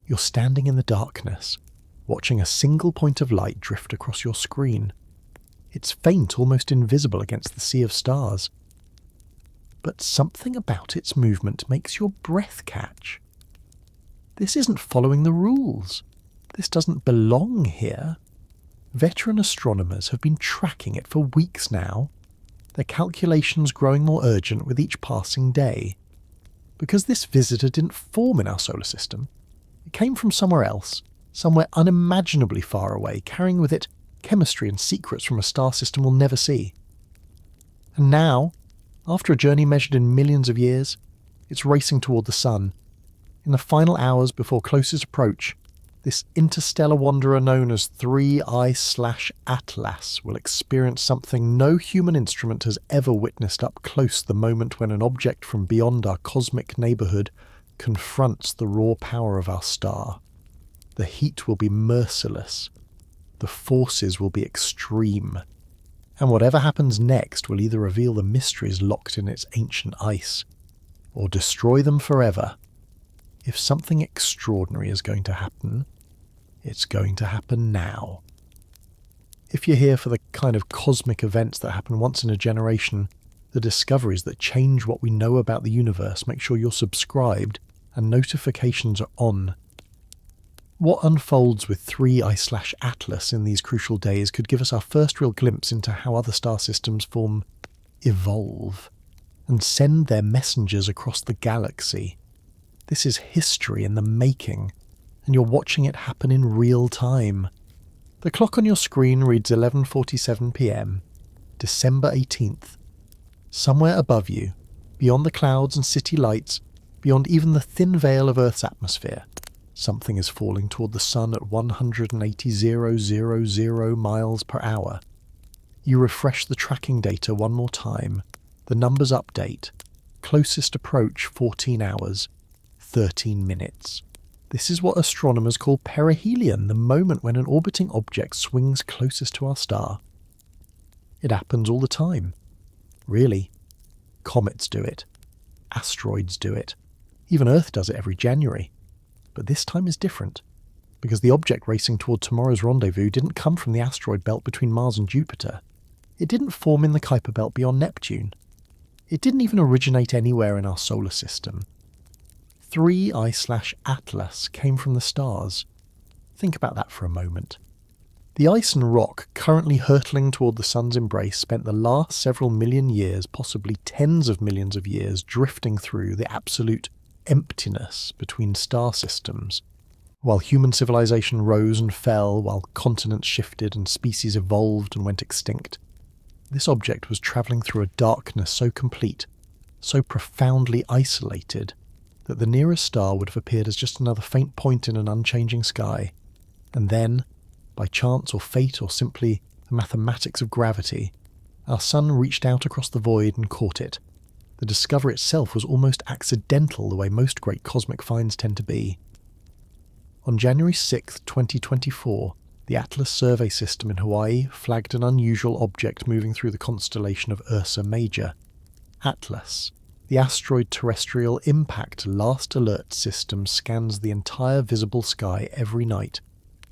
You're standing in the darkness, watching a single point of light drift across your screen. It's faint, almost invisible against the sea of stars. But something about its movement makes your breath catch. This isn't following the rules. This doesn't belong here. Veteran astronomers have been tracking it for weeks now, their calculations growing more urgent with each passing day. Because this visitor didn't form in our solar system, it came from somewhere else, somewhere unimaginably far away, carrying with it chemistry and secrets from a star system we'll never see. And now, after a journey measured in millions of years, it's racing toward the sun. In the final hours before closest approach, this interstellar wanderer known as 3I/Atlas will experience something no human instrument has ever witnessed up close, the moment when an object from beyond our cosmic neighbourhood confronts the raw power of our star. The heat will be merciless. The forces will be extreme. And whatever happens next will either reveal the mysteries locked in its ancient ice, or destroy them forever. If something extraordinary is going to happen, it's going to happen now. If you're here for the kind of cosmic events that happen once in a generation, the discoveries that change what we know about the universe, make sure you're subscribed and notifications are on. What unfolds with 3I/Atlas in these crucial days could give us our first real glimpse into how other star systems evolve, and send their messengers across the galaxy. This is history in the making, and you're watching it happen in real time. The clock on your screen reads 11:47 p.m, December 18th. Somewhere above you, beyond the clouds and city lights, beyond even the thin veil of Earth's atmosphere, something is falling toward the sun at 180,000 miles per hour. You refresh the tracking data one more time. The numbers update. Closest approach 14 hours, 13 minutes. This is what astronomers call perihelion, the moment when an orbiting object swings closest to our star. It happens all the time. Really. Comets do it. Asteroids do it. Even Earth does it every January. But this time is different, because the object racing toward tomorrow's rendezvous didn't come from the asteroid belt between Mars and Jupiter. It didn't form in the Kuiper belt beyond Neptune. It didn't even originate anywhere in our solar system. 3I/Atlas came from the stars. Think about that for a moment. The ice and rock currently hurtling toward the sun's embrace spent the last several million years, possibly tens of millions of years, drifting through the absolute emptiness between star systems. While human civilization rose and fell, while continents shifted and species evolved and went extinct, this object was travelling through a darkness so complete, so profoundly isolated, that the nearest star would have appeared as just another faint point in an unchanging sky. And then, by chance or fate or simply the mathematics of gravity, our sun reached out across the void and caught it. The discovery itself was almost accidental, the way most great cosmic finds tend to be. On January 6, 2024, the Atlas survey system in Hawaii flagged an unusual object moving through the constellation of Ursa Major. Atlas, the asteroid terrestrial impact last alert system, scans the entire visible sky every night,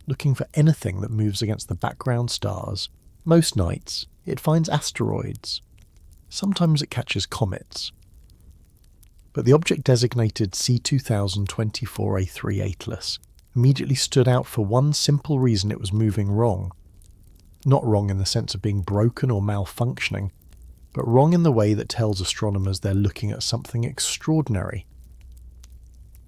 looking for anything that moves against the background stars. Most nights, it finds asteroids. Sometimes it catches comets. But the object designated C2024A3 Atlas immediately stood out for one simple reason: it was moving wrong. Not wrong in the sense of being broken or malfunctioning, but wrong in the way that tells astronomers they're looking at something extraordinary.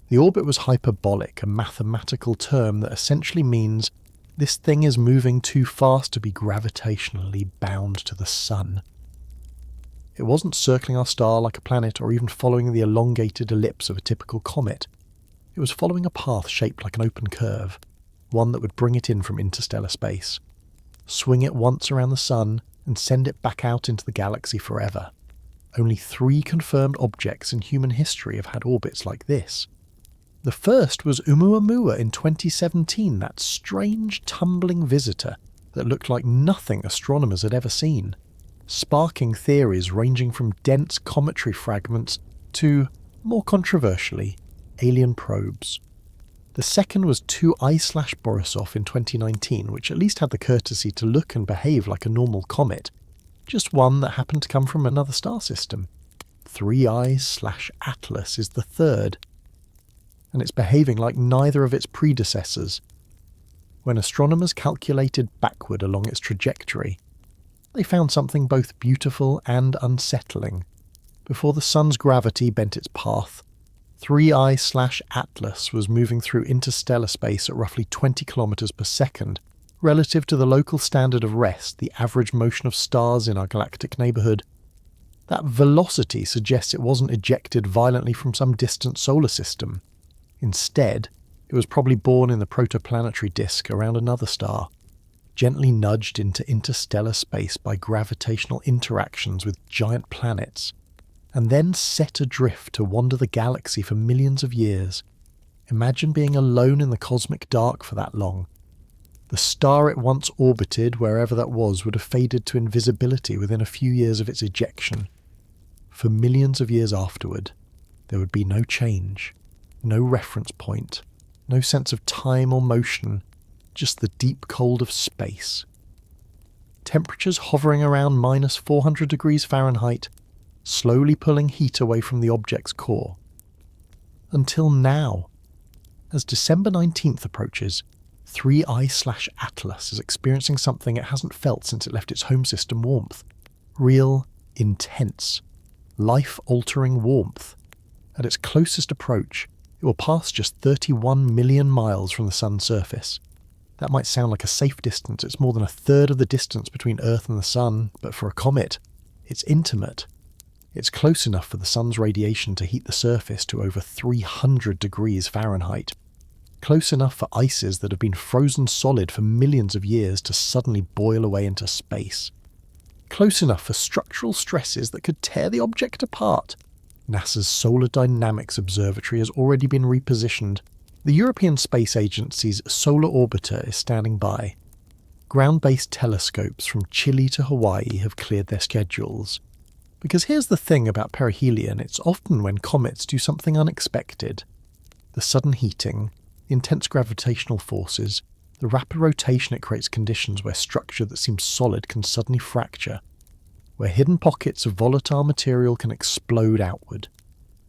The orbit was hyperbolic, a mathematical term that essentially means this thing is moving too fast to be gravitationally bound to the sun. It wasn't circling our star like a planet or even following the elongated ellipse of a typical comet. It was following a path shaped like an open curve, one that would bring it in from interstellar space, swing it once around the sun, and send it back out into the galaxy forever. Only 3 confirmed objects in human history have had orbits like this. The first was Oumuamua in 2017, that strange tumbling visitor that looked like nothing astronomers had ever seen, sparking theories ranging from dense cometary fragments to, more controversially, alien probes. The second was 2I/Borisov in 2019, which at least had the courtesy to look and behave like a normal comet, just one that happened to come from another star system. 3I/Atlas is the third, and it's behaving like neither of its predecessors. When astronomers calculated backward along its trajectory, they found something both beautiful and unsettling. Before the sun's gravity bent its path, 3I/Atlas was moving through interstellar space at roughly 20 kilometers per second, relative to the local standard of rest, the average motion of stars in our galactic neighbourhood. That velocity suggests it wasn't ejected violently from some distant solar system. Instead, it was probably born in the protoplanetary disk around another star, gently nudged into interstellar space by gravitational interactions with giant planets, and then set adrift to wander the galaxy for millions of years. Imagine being alone in the cosmic dark for that long. The star it once orbited, wherever that was, would have faded to invisibility within a few years of its ejection. For millions of years afterward, there would be no change, no reference point, no sense of time or motion, just the deep cold of space. Temperatures hovering around minus 400 degrees Fahrenheit, slowly pulling heat away from the object's core. Until now. As December 19th approaches, 3I/Atlas is experiencing something it hasn't felt since it left its home system warmth. Real, intense, life-altering warmth. At its closest approach, it will pass just 31 million miles from the sun's surface. That might sound like a safe distance. It's more than a third of the distance between Earth and the sun, but for a comet, it's intimate. It's close enough for the sun's radiation to heat the surface to over 300 degrees Fahrenheit. Close enough for ices that have been frozen solid for millions of years to suddenly boil away into space. Close enough for structural stresses that could tear the object apart. NASA's Solar Dynamics Observatory has already been repositioned. The European Space Agency's Solar Orbiter is standing by. Ground-based telescopes from Chile to Hawaii have cleared their schedules. Because here's the thing about perihelion, it's often when comets do something unexpected. The sudden heating, the intense gravitational forces, the rapid rotation it creates conditions where structure that seems solid can suddenly fracture, where hidden pockets of volatile material can explode outward,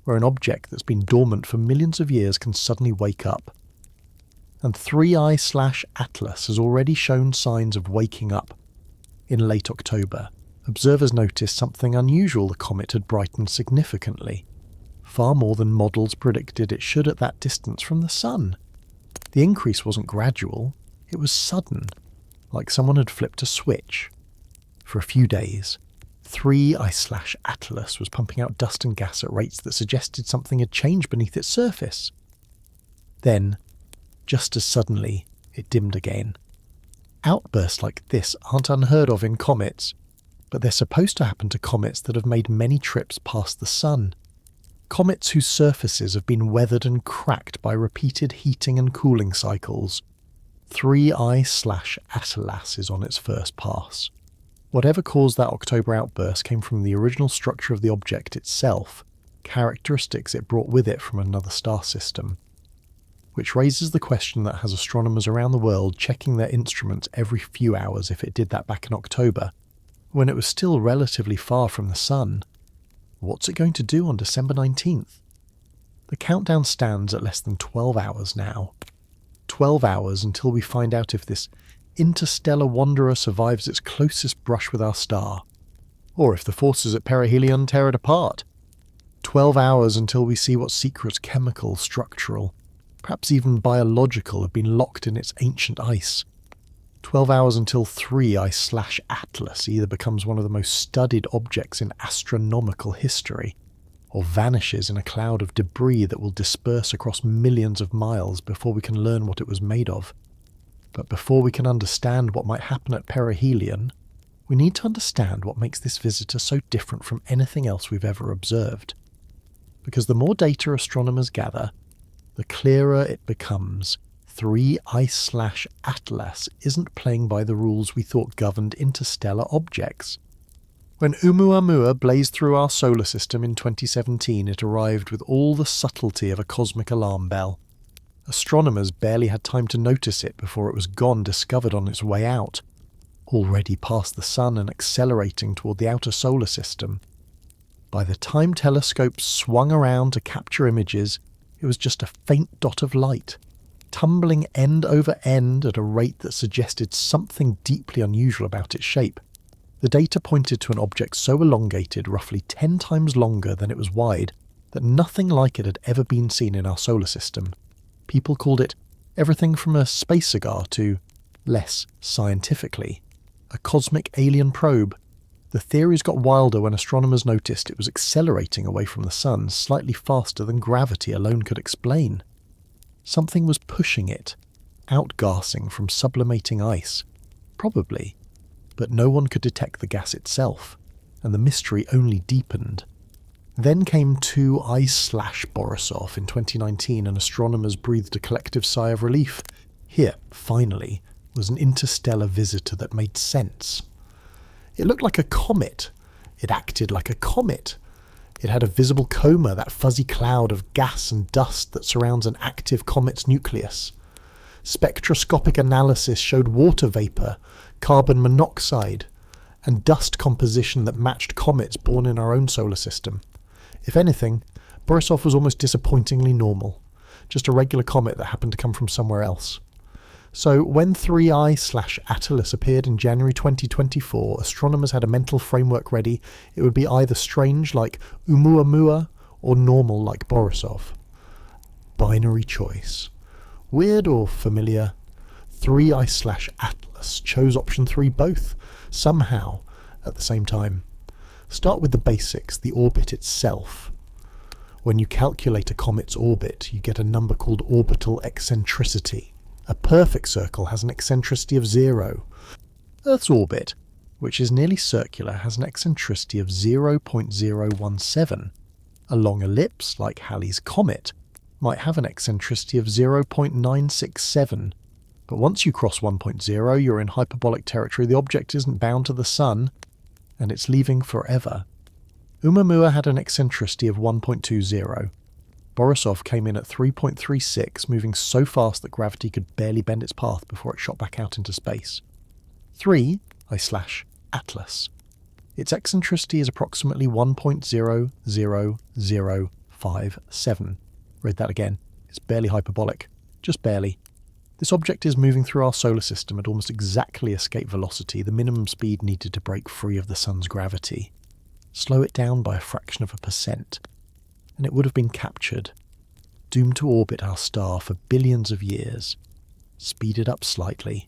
where an object that's been dormant for millions of years can suddenly wake up. And 3I/Atlas has already shown signs of waking up. In late October, observers noticed something unusual. The comet had brightened significantly, far more than models predicted it should at that distance from the sun. The increase wasn't gradual, it was sudden, like someone had flipped a switch. For a few days, 3I/Atlas was pumping out dust and gas at rates that suggested something had changed beneath its surface. Then, just as suddenly, it dimmed again. Outbursts like this aren't unheard of in comets, but they're supposed to happen to comets that have made many trips past the sun. Comets whose surfaces have been weathered and cracked by repeated heating and cooling cycles. 3I/Atlas is on its first pass. Whatever caused that October outburst came from the original structure of the object itself, characteristics it brought with it from another star system. Which raises the question that has astronomers around the world checking their instruments every few hours if it did that back in October, when it was still relatively far from the sun. What's it going to do on December 19th? The countdown stands at less than 12 hours now. 12 hours until we find out if this interstellar wanderer survives its closest brush with our star, or if the forces at perihelion tear it apart. 12 hours until we see what secrets chemical, structural, perhaps even biological have been locked in its ancient ice. 12 hours until 3I/Atlas either becomes one of the most studied objects in astronomical history, or vanishes in a cloud of debris that will disperse across millions of miles before we can learn what it was made of. But before we can understand what might happen at perihelion, we need to understand what makes this visitor so different from anything else we've ever observed. Because the more data astronomers gather, the clearer it becomes 3I/Atlas isn't playing by the rules we thought governed interstellar objects. When Oumuamua blazed through our solar system in 2017, it arrived with all the subtlety of a cosmic alarm bell. Astronomers barely had time to notice it before it was gone, discovered on its way out, already past the Sun and accelerating toward the outer solar system. By the time telescopes swung around to capture images, it was just a faint dot of light, tumbling end over end at a rate that suggested something deeply unusual about its shape. The data pointed to an object so elongated, roughly 10 times longer than it was wide, that nothing like it had ever been seen in our solar system. People called it everything from a space cigar to, less scientifically, a cosmic alien probe. The theories got wilder when astronomers noticed it was accelerating away from the Sun slightly faster than gravity alone could explain. Something was pushing it, outgassing from sublimating ice. Probably. But no one could detect the gas itself, and the mystery only deepened. Then came 2I/Borisov in 2019, and astronomers breathed a collective sigh of relief. Here, finally, was an interstellar visitor that made sense. It looked like a comet. It acted like a comet. It had a visible coma, that fuzzy cloud of gas and dust that surrounds an active comet's nucleus. Spectroscopic analysis showed water vapour, carbon monoxide, and dust composition that matched comets born in our own solar system. If anything, Borisov was almost disappointingly normal, just a regular comet that happened to come from somewhere else. So when 3I/Atlas appeared in January 2024, astronomers had a mental framework ready. It would be either strange like Oumuamua or normal like Borisov. Binary choice. Weird or familiar? 3I/Atlas chose option 3 both, somehow, at the same time. Start with the basics, the orbit itself. When you calculate a comet's orbit, you get a number called orbital eccentricity. A perfect circle has an eccentricity of 0. Earth's orbit, which is nearly circular, has an eccentricity of 0.017. A long ellipse, like Halley's comet, might have an eccentricity of 0.967. But once you cross 1.0, you're in hyperbolic territory. The object isn't bound to the Sun, and it's leaving forever. Oumuamua had an eccentricity of 1.20. Borisov came in at 3.36, moving so fast that gravity could barely bend its path before it shot back out into space. 3I/Atlas. Its eccentricity is approximately 1.00057. Read that again. It's barely hyperbolic. Just barely. This object is moving through our solar system at almost exactly escape velocity, the minimum speed needed to break free of the Sun's gravity. Slow it down by a fraction of a percent, and it would have been captured, doomed to orbit our star for billions of years. Speed it up slightly,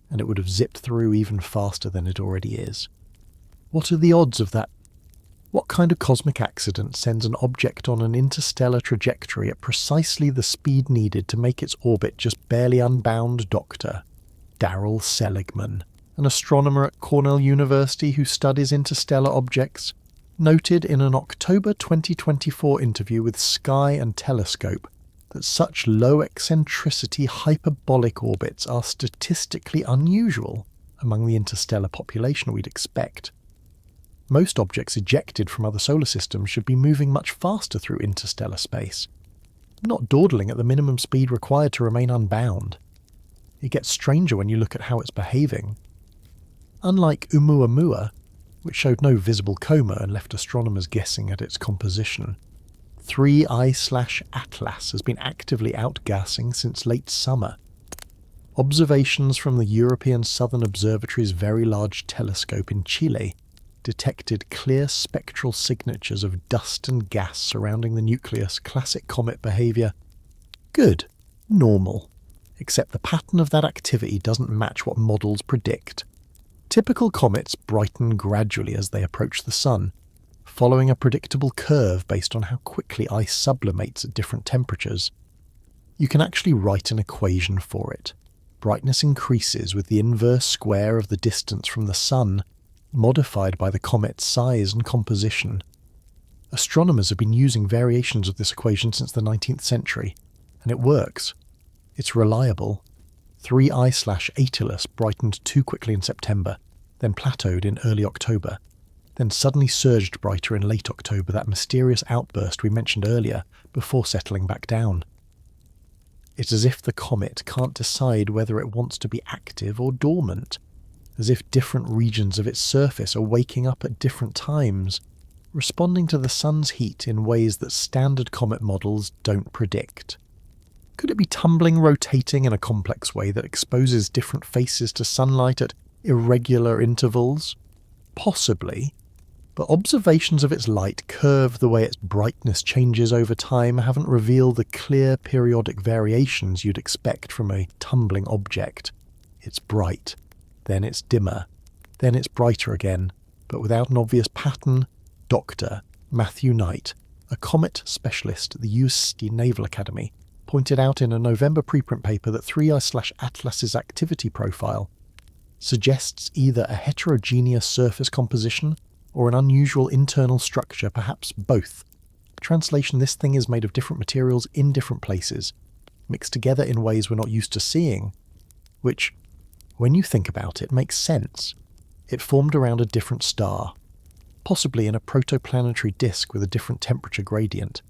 and it would have zipped through even faster than it already is. What are the odds of that? What kind of cosmic accident sends an object on an interstellar trajectory at precisely the speed needed to make its orbit just barely unbound? Dr. Darrell Seligman, an astronomer at Cornell University who studies interstellar objects, noted in an October 2024 interview with Sky and Telescope that such low eccentricity hyperbolic orbits are statistically unusual among the interstellar population we'd expect. Most objects ejected from other solar systems should be moving much faster through interstellar space, not dawdling at the minimum speed required to remain unbound. It gets stranger when you look at how it's behaving. Unlike Oumuamua, which showed no visible coma and left astronomers guessing at its composition, 3I/Atlas has been actively outgassing since late summer. Observations from the European Southern Observatory's Very Large Telescope in Chile detected clear spectral signatures of dust and gas surrounding the nucleus, classic comet behaviour. Good. Normal. Except the pattern of that activity doesn't match what models predict. Typical comets brighten gradually as they approach the Sun, following a predictable curve based on how quickly ice sublimates at different temperatures. You can actually write an equation for it. Brightness increases with the inverse square of the distance from the Sun, modified by the comet's size and composition. Astronomers have been using variations of this equation since the 19th century, and it works. It's reliable. 3I/Atlas brightened too quickly in September, then plateaued in early October, then suddenly surged brighter in late October, that mysterious outburst we mentioned earlier, before settling back down. It's as if the comet can't decide whether it wants to be active or dormant, as if different regions of its surface are waking up at different times, responding to the sun's heat in ways that standard comet models don't predict. Could it be tumbling, rotating in a complex way that exposes different faces to sunlight at irregular intervals? Possibly, but observations of its light curve the way its brightness changes over time haven't revealed the clear periodic variations you'd expect from a tumbling object. It's bright, then it's dimmer, then it's brighter again, but without an obvious pattern. Dr. Matthew Knight, a comet specialist at the US Naval Academy, pointed out in a November preprint paper that 3I/Atlas's activity profile suggests either a heterogeneous surface composition or an unusual internal structure, perhaps both. Translation: this thing is made of different materials in different places, mixed together in ways we're not used to seeing, which, when you think about it, makes sense. It formed around a different star, possibly in a protoplanetary disk with a different temperature gradient,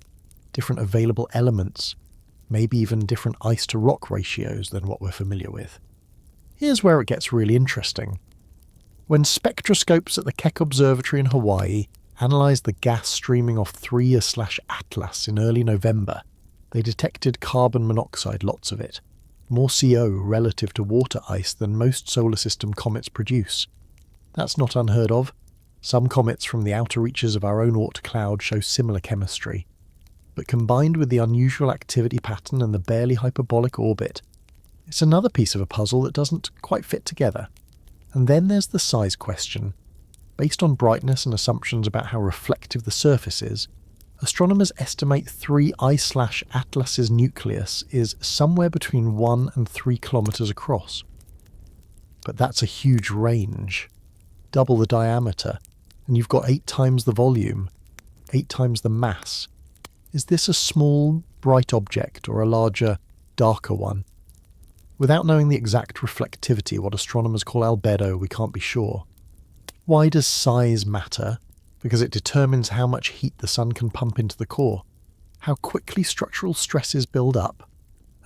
different available elements, maybe even different ice-to-rock ratios than what we're familiar with. Here's where it gets really interesting. When spectroscopes at the Keck Observatory in Hawaii analysed the gas streaming off 3I/Atlas in early November, they detected carbon monoxide, lots of it, more CO relative to water ice than most solar system comets produce. That's not unheard of. Some comets from the outer reaches of our own Oort cloud show similar chemistry. But combined with the unusual activity pattern and the barely hyperbolic orbit, it's another piece of a puzzle that doesn't quite fit together. And then there's the size question. Based on brightness and assumptions about how reflective the surface is, astronomers estimate 3I/Atlas's nucleus is somewhere between 1 and 3 kilometers across. But that's a huge range. Double the diameter, and you've got 8 times the volume, 8 times the mass. Is this a small, bright object or a larger, darker one? Without knowing the exact reflectivity, what astronomers call albedo, we can't be sure. Why does size matter? Because it determines how much heat the sun can pump into the core, how quickly structural stresses build up,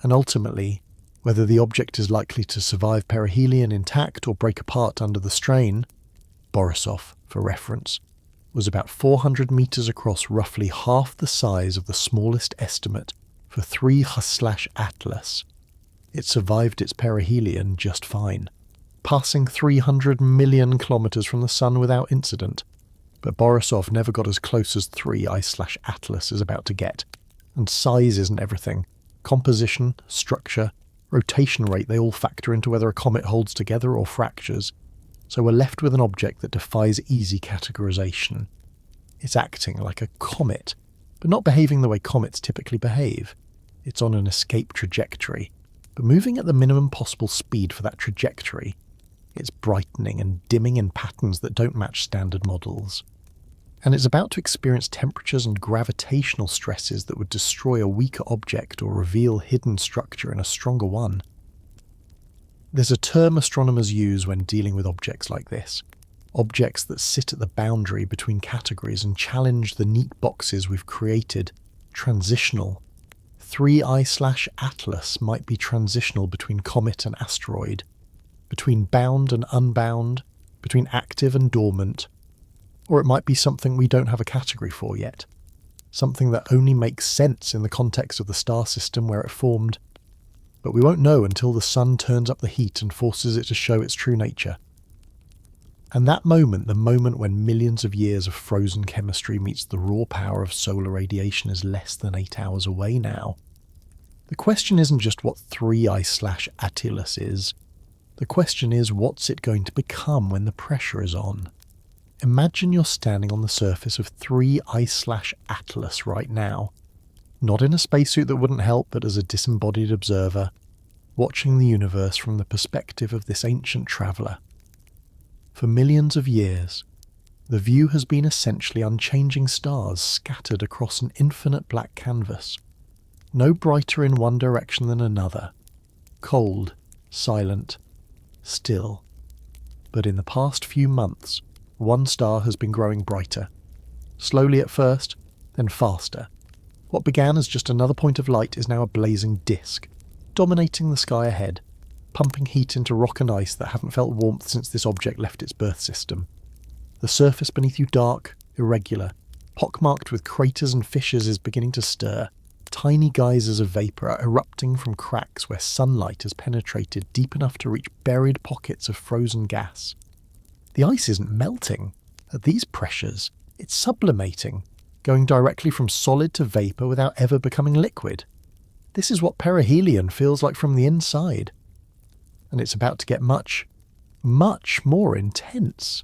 and ultimately, whether the object is likely to survive perihelion intact or break apart under the strain. Borisov, for reference, was about 400 meters across, roughly half the size of the smallest estimate for 3I/Atlas. It survived its perihelion just fine, passing 300 million kilometers from the sun without incident. But Borisov never got as close as 3I/Atlas is about to get. And size isn't everything. Composition, structure, rotation rate, they all factor into whether a comet holds together or fractures. So we're left with an object that defies easy categorization. It's acting like a comet, but not behaving the way comets typically behave. It's on an escape trajectory, but moving at the minimum possible speed for that trajectory. It's brightening and dimming in patterns that don't match standard models. And it's about to experience temperatures and gravitational stresses that would destroy a weaker object or reveal hidden structure in a stronger one. There's a term astronomers use when dealing with objects like this. Objects that sit at the boundary between categories and challenge the neat boxes we've created. Transitional. 3I/Atlas might be transitional between comet and asteroid, between bound and unbound, between active and dormant, or it might be something we don't have a category for yet, something that only makes sense in the context of the star system where it formed, but we won't know until the sun turns up the heat and forces it to show its true nature. And that moment, the moment when millions of years of frozen chemistry meets the raw power of solar radiation, is less than 8 hours away now. The question isn't just what 3I/Atlas is. The question is, what's it going to become when the pressure is on? Imagine you're standing on the surface of 3I/Atlas right now, not in a spacesuit that wouldn't help, but as a disembodied observer, watching the universe from the perspective of this ancient traveller. For millions of years, the view has been essentially unchanging stars scattered across an infinite black canvas, no brighter in one direction than another, cold, silent, still. But in the past few months, one star has been growing brighter, slowly at first, then faster. What began as just another point of light is now a blazing disk, dominating the sky ahead, pumping heat into rock and ice that haven't felt warmth since this object left its birth system. The surface beneath you dark, irregular, pockmarked with craters and fissures is beginning to stir. Tiny geysers of vapour are erupting from cracks where sunlight has penetrated deep enough to reach buried pockets of frozen gas. The ice isn't melting. At these pressures, it's sublimating, going directly from solid to vapour without ever becoming liquid. This is what perihelion feels like from the inside. And it's about to get much, much more intense.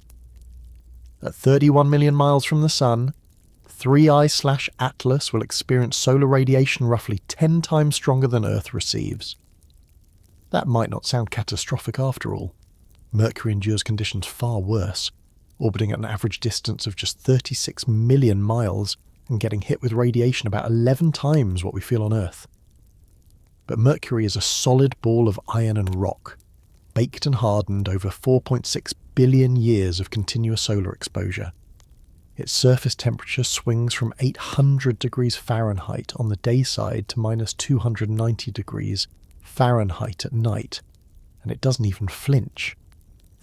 At 31 million miles from the Sun, 3I/Atlas will experience solar radiation roughly 10 times stronger than Earth receives. That might not sound catastrophic after all. Mercury endures conditions far worse, orbiting at an average distance of just 36 million miles and getting hit with radiation about 11 times what we feel on Earth. But Mercury is a solid ball of iron and rock, baked and hardened over 4.6 billion years of continuous solar exposure. Its surface temperature swings from 800 degrees Fahrenheit on the day side to minus 290 degrees Fahrenheit at night, and it doesn't even flinch.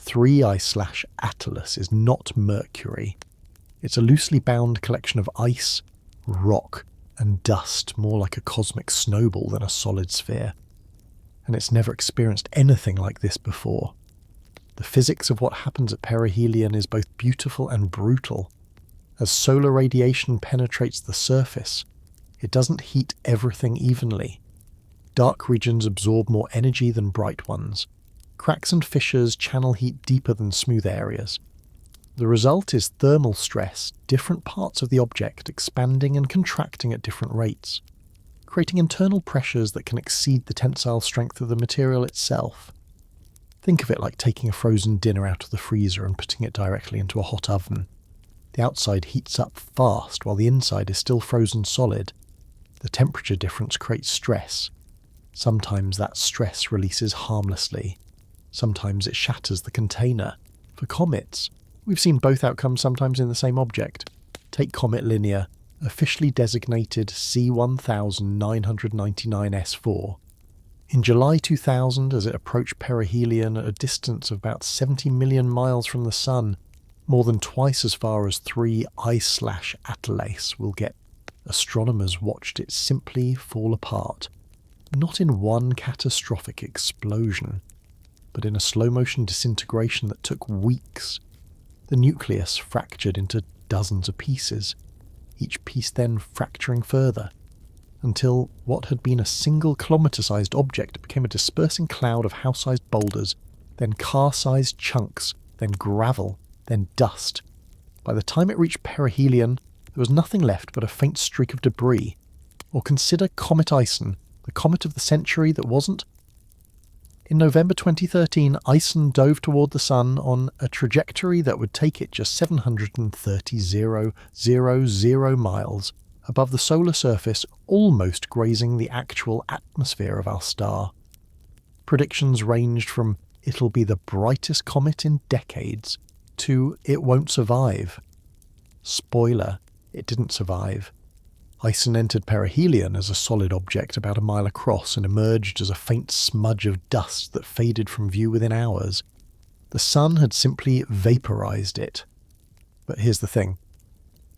3I/Atlas is not Mercury. It's a loosely bound collection of ice, rock, and dust, more like a cosmic snowball than a solid sphere. And it's never experienced anything like this before. The physics of what happens at perihelion is both beautiful and brutal. As solar radiation penetrates the surface, it doesn't heat everything evenly. Dark regions absorb more energy than bright ones. Cracks and fissures channel heat deeper than smooth areas. The result is thermal stress, different parts of the object expanding and contracting at different rates, creating internal pressures that can exceed the tensile strength of the material itself. Think of it like taking a frozen dinner out of the freezer and putting it directly into a hot oven. The outside heats up fast while the inside is still frozen solid. The temperature difference creates stress. Sometimes that stress releases harmlessly. Sometimes it shatters the container. For comets, we've seen both outcomes sometimes in the same object. Take Comet Linear, officially designated C1999S4. In July 2000, as it approached perihelion at a distance of about 70 million miles from the Sun, more than twice as far as 3I/Atlas will get, astronomers watched it simply fall apart. Not in one catastrophic explosion, but in a slow-motion disintegration that took weeks. The nucleus fractured into dozens of pieces, each piece then fracturing further, until what had been a single kilometre-sized object became a dispersing cloud of house-sized boulders, then car-sized chunks, then gravel, then dust. By the time it reached perihelion, there was nothing left but a faint streak of debris. Or consider Comet Ison, the comet of the century that wasn't. In November 2013, Ison dove toward the Sun on a trajectory that would take it just 730,000 miles above the solar surface, almost grazing the actual atmosphere of our star. Predictions ranged from "it'll be the brightest comet in decades" to "it won't survive." Spoiler, it didn't survive. Ison entered perihelion as a solid object about a mile across and emerged as a faint smudge of dust that faded from view within hours. The Sun had simply vaporized it. But here's the thing.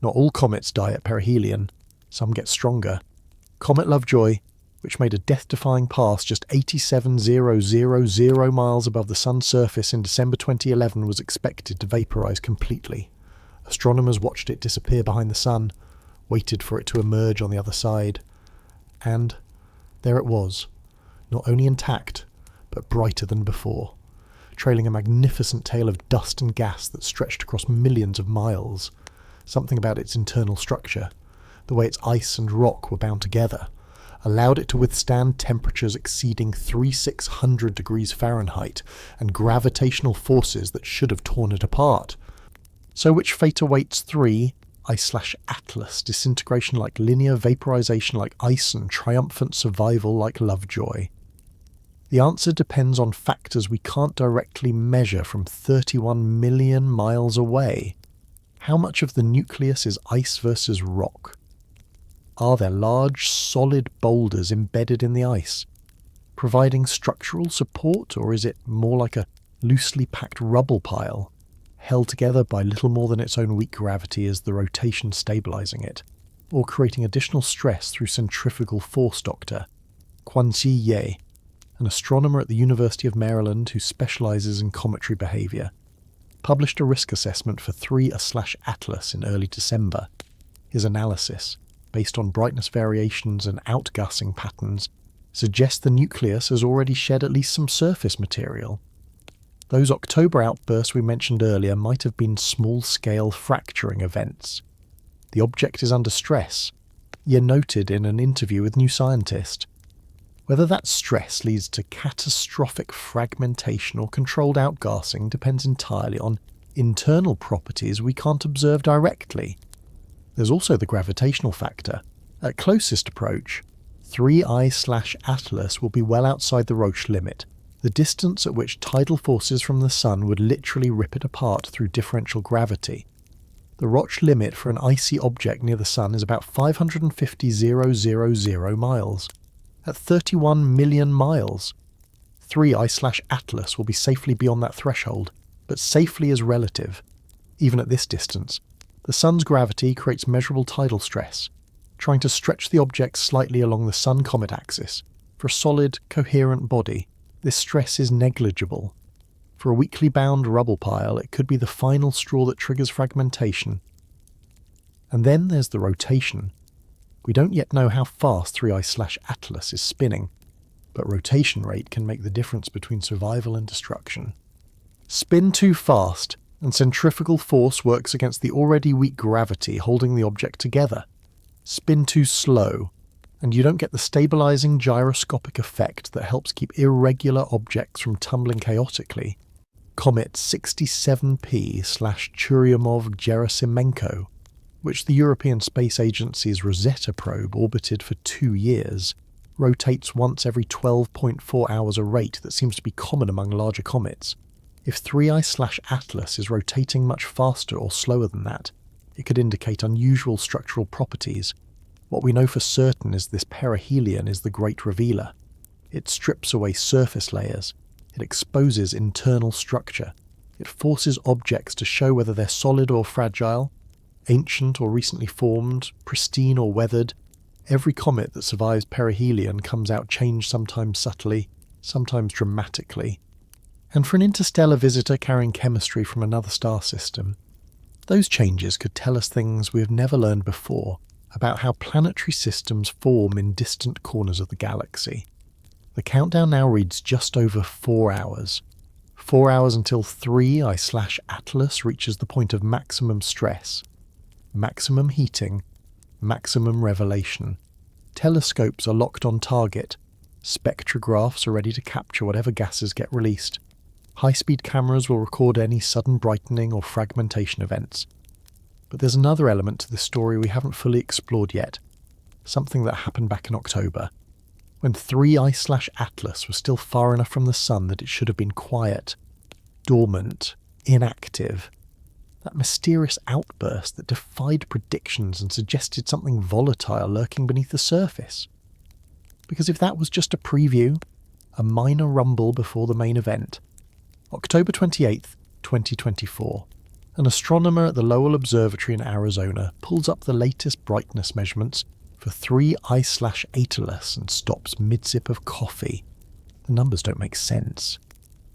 Not all comets die at perihelion. Some get stronger. Comet Lovejoy, which made a death-defying pass just 87,000 miles above the Sun's surface in December 2011, was expected to vaporize completely. Astronomers watched it disappear behind the Sun, waited for it to emerge on the other side. And there it was, not only intact, but brighter than before, trailing a magnificent tail of dust and gas that stretched across millions of miles. Something about its internal structure, the way its ice and rock were bound together, allowed it to withstand temperatures exceeding 3,600 degrees Fahrenheit and gravitational forces that should have torn it apart. So which fate awaits 3I/Atlas, disintegration like linear, vaporization like ice, and triumphant survival like Lovejoy? The answer depends on factors we can't directly measure from 31 million miles away. How much of the nucleus is ice versus rock? Are there large, solid boulders embedded in the ice? providing structural support, or is it more like a loosely packed rubble pile, held together by little more than its own weak gravity as the rotation stabilizing it, or creating additional stress through centrifugal force? Dr. Quanxi Ye, an astronomer at the University of Maryland who specializes in cometary behavior, published a risk assessment for 3A/Atlas in early December. His analysis, based on brightness variations and outgassing patterns, suggests the nucleus has already shed at least some surface material. Those October outbursts we mentioned earlier might have been small-scale fracturing events. The object is under stress, Ye noted in an interview with New Scientist. Whether that stress leads to catastrophic fragmentation or controlled outgassing depends entirely on internal properties we can't observe directly. There's also the gravitational factor. At closest approach, 3I/Atlas will be well outside the Roche limit, the distance at which tidal forces from the Sun would literally rip it apart through differential gravity. The Roche limit for an icy object near the Sun is about 550,000 miles. At 31 million miles, 3I/Atlas will be safely beyond that threshold, but safely is relative. Even at this distance, the Sun's gravity creates measurable tidal stress, trying to stretch the object slightly along the Sun-comet axis. For a solid, coherent body, this stress is negligible. For a weakly bound rubble pile, it could be the final straw that triggers fragmentation. And then there's the rotation. We don't yet know how fast 3I/Atlas is spinning, but rotation rate can make the difference between survival and destruction. Spin too fast, and centrifugal force works against the already weak gravity holding the object together. Spin too slow, and you don't get the stabilizing gyroscopic effect that helps keep irregular objects from tumbling chaotically. Comet 67P/Churyumov-Gerasimenko, which the European Space Agency's Rosetta probe orbited for 2 years, rotates once every 12.4 hours, a rate that seems to be common among larger comets. If 3I/Atlas is rotating much faster or slower than that, it could indicate unusual structural properties. What we know for certain is this perihelion is the great revealer. It strips away surface layers. It exposes internal structure. It forces objects to show whether they're solid or fragile, ancient or recently formed, pristine or weathered. Every comet that survives perihelion comes out changed, sometimes subtly, sometimes dramatically. And for an interstellar visitor carrying chemistry from another star system, those changes could tell us things we have never learned before about how planetary systems form in distant corners of the galaxy. The countdown now reads just over 4 hours. 4 hours until 3I/Atlas reaches the point of maximum stress, maximum heating, maximum revelation. Telescopes are locked on target. Spectrographs are ready to capture whatever gases get released. High-speed cameras will record any sudden brightening or fragmentation events. But there's another element to this story we haven't fully explored yet, something that happened back in October, when 3I/Atlas was still far enough from the Sun that it should have been quiet, dormant, inactive. That mysterious outburst that defied predictions and suggested something volatile lurking beneath the surface. Because if that was just a preview, a minor rumble before the main event, October 28th, 2024, an astronomer at the Lowell Observatory in Arizona pulls up the latest brightness measurements for 3I/Atlas and stops mid-sip of coffee. The numbers don't make sense.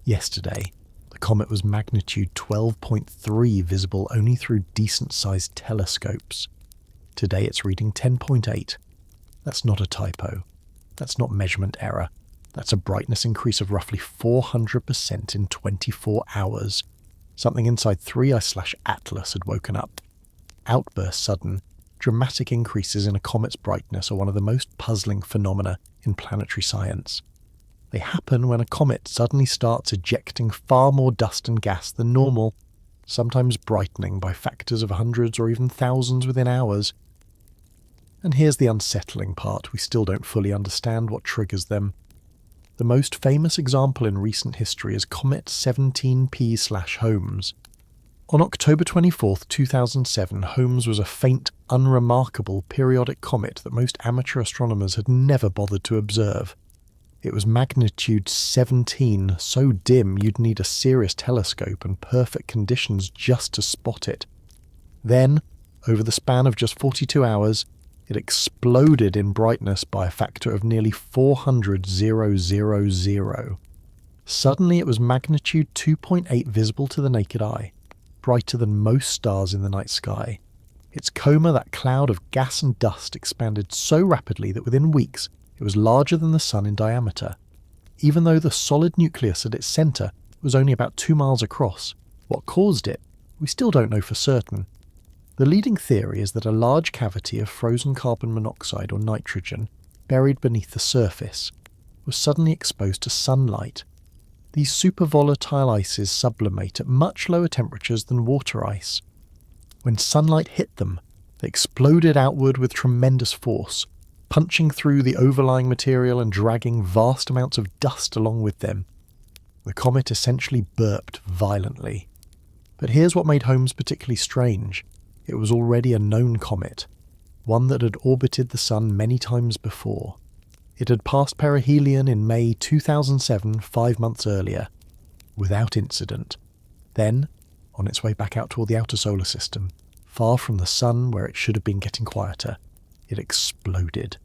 Yesterday, the comet was magnitude 12.3 visible only through decent-sized telescopes. Today it's reading 10.8. That's not a typo. That's not measurement error. That's a brightness increase of roughly 400% in 24 hours. Something inside 3I/Atlas had woken up. Outbursts, sudden, dramatic increases in a comet's brightness are one of the most puzzling phenomena in planetary science. They happen when a comet suddenly starts ejecting far more dust and gas than normal, sometimes brightening by factors of hundreds or even thousands within hours. And here's the unsettling part: we still don't fully understand what triggers them. The most famous example in recent history is Comet 17P/Holmes. On October 24, 2007, Holmes was a faint, unremarkable periodic comet that most amateur astronomers had never bothered to observe. It was magnitude 17, so dim you'd need a serious telescope and perfect conditions just to spot it. Then, over the span of just 42 hours, it exploded in brightness by a factor of nearly 400,000. Suddenly it was magnitude 2.8 visible to the naked eye, brighter than most stars in the night sky. Its coma, that cloud of gas and dust, expanded so rapidly that within weeks it was larger than the Sun in diameter. Even though the solid nucleus at its centre was only about 2 miles across, what caused it, we still don't know for certain. The leading theory is that a large cavity of frozen carbon monoxide or nitrogen, buried beneath the surface, was suddenly exposed to sunlight. These supervolatile ices sublimate at much lower temperatures than water ice. When sunlight hit them, they exploded outward with tremendous force, punching through the overlying material and dragging vast amounts of dust along with them. The comet essentially burped violently. But here's what made Holmes particularly strange. It was already a known comet, one that had orbited the Sun many times before. It had passed perihelion in May 2007, 5 months earlier, without incident. Then, on its way back out toward the outer solar system, far from the Sun where it should have been getting quieter, it exploded.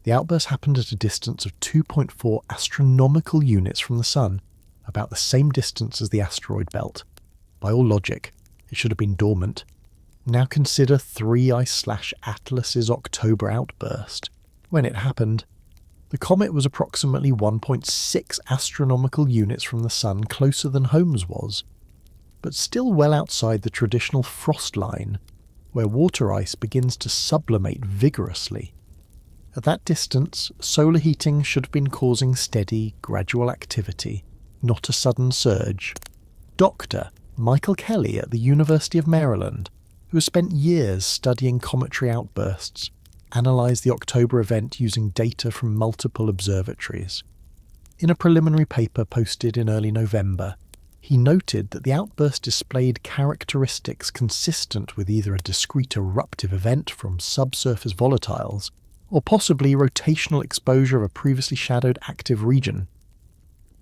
The outburst happened at a distance of 2.4 astronomical units from the Sun, about the same distance as the asteroid belt. By all logic, it should have been dormant. Now consider 3I/Atlas's October outburst. When it happened, the comet was approximately 1.6 astronomical units from the Sun, closer than Holmes was, but still well outside the traditional frost line, where water ice begins to sublimate vigorously. At that distance, solar heating should have been causing steady, gradual activity, not a sudden surge. Dr. Michael Kelly at the University of Maryland, who has spent years studying cometary outbursts, analysed the October event using data from multiple observatories. In a preliminary paper posted in early November, he noted that the outburst displayed characteristics consistent with either a discrete eruptive event from subsurface volatiles, or possibly rotational exposure of a previously shadowed active region.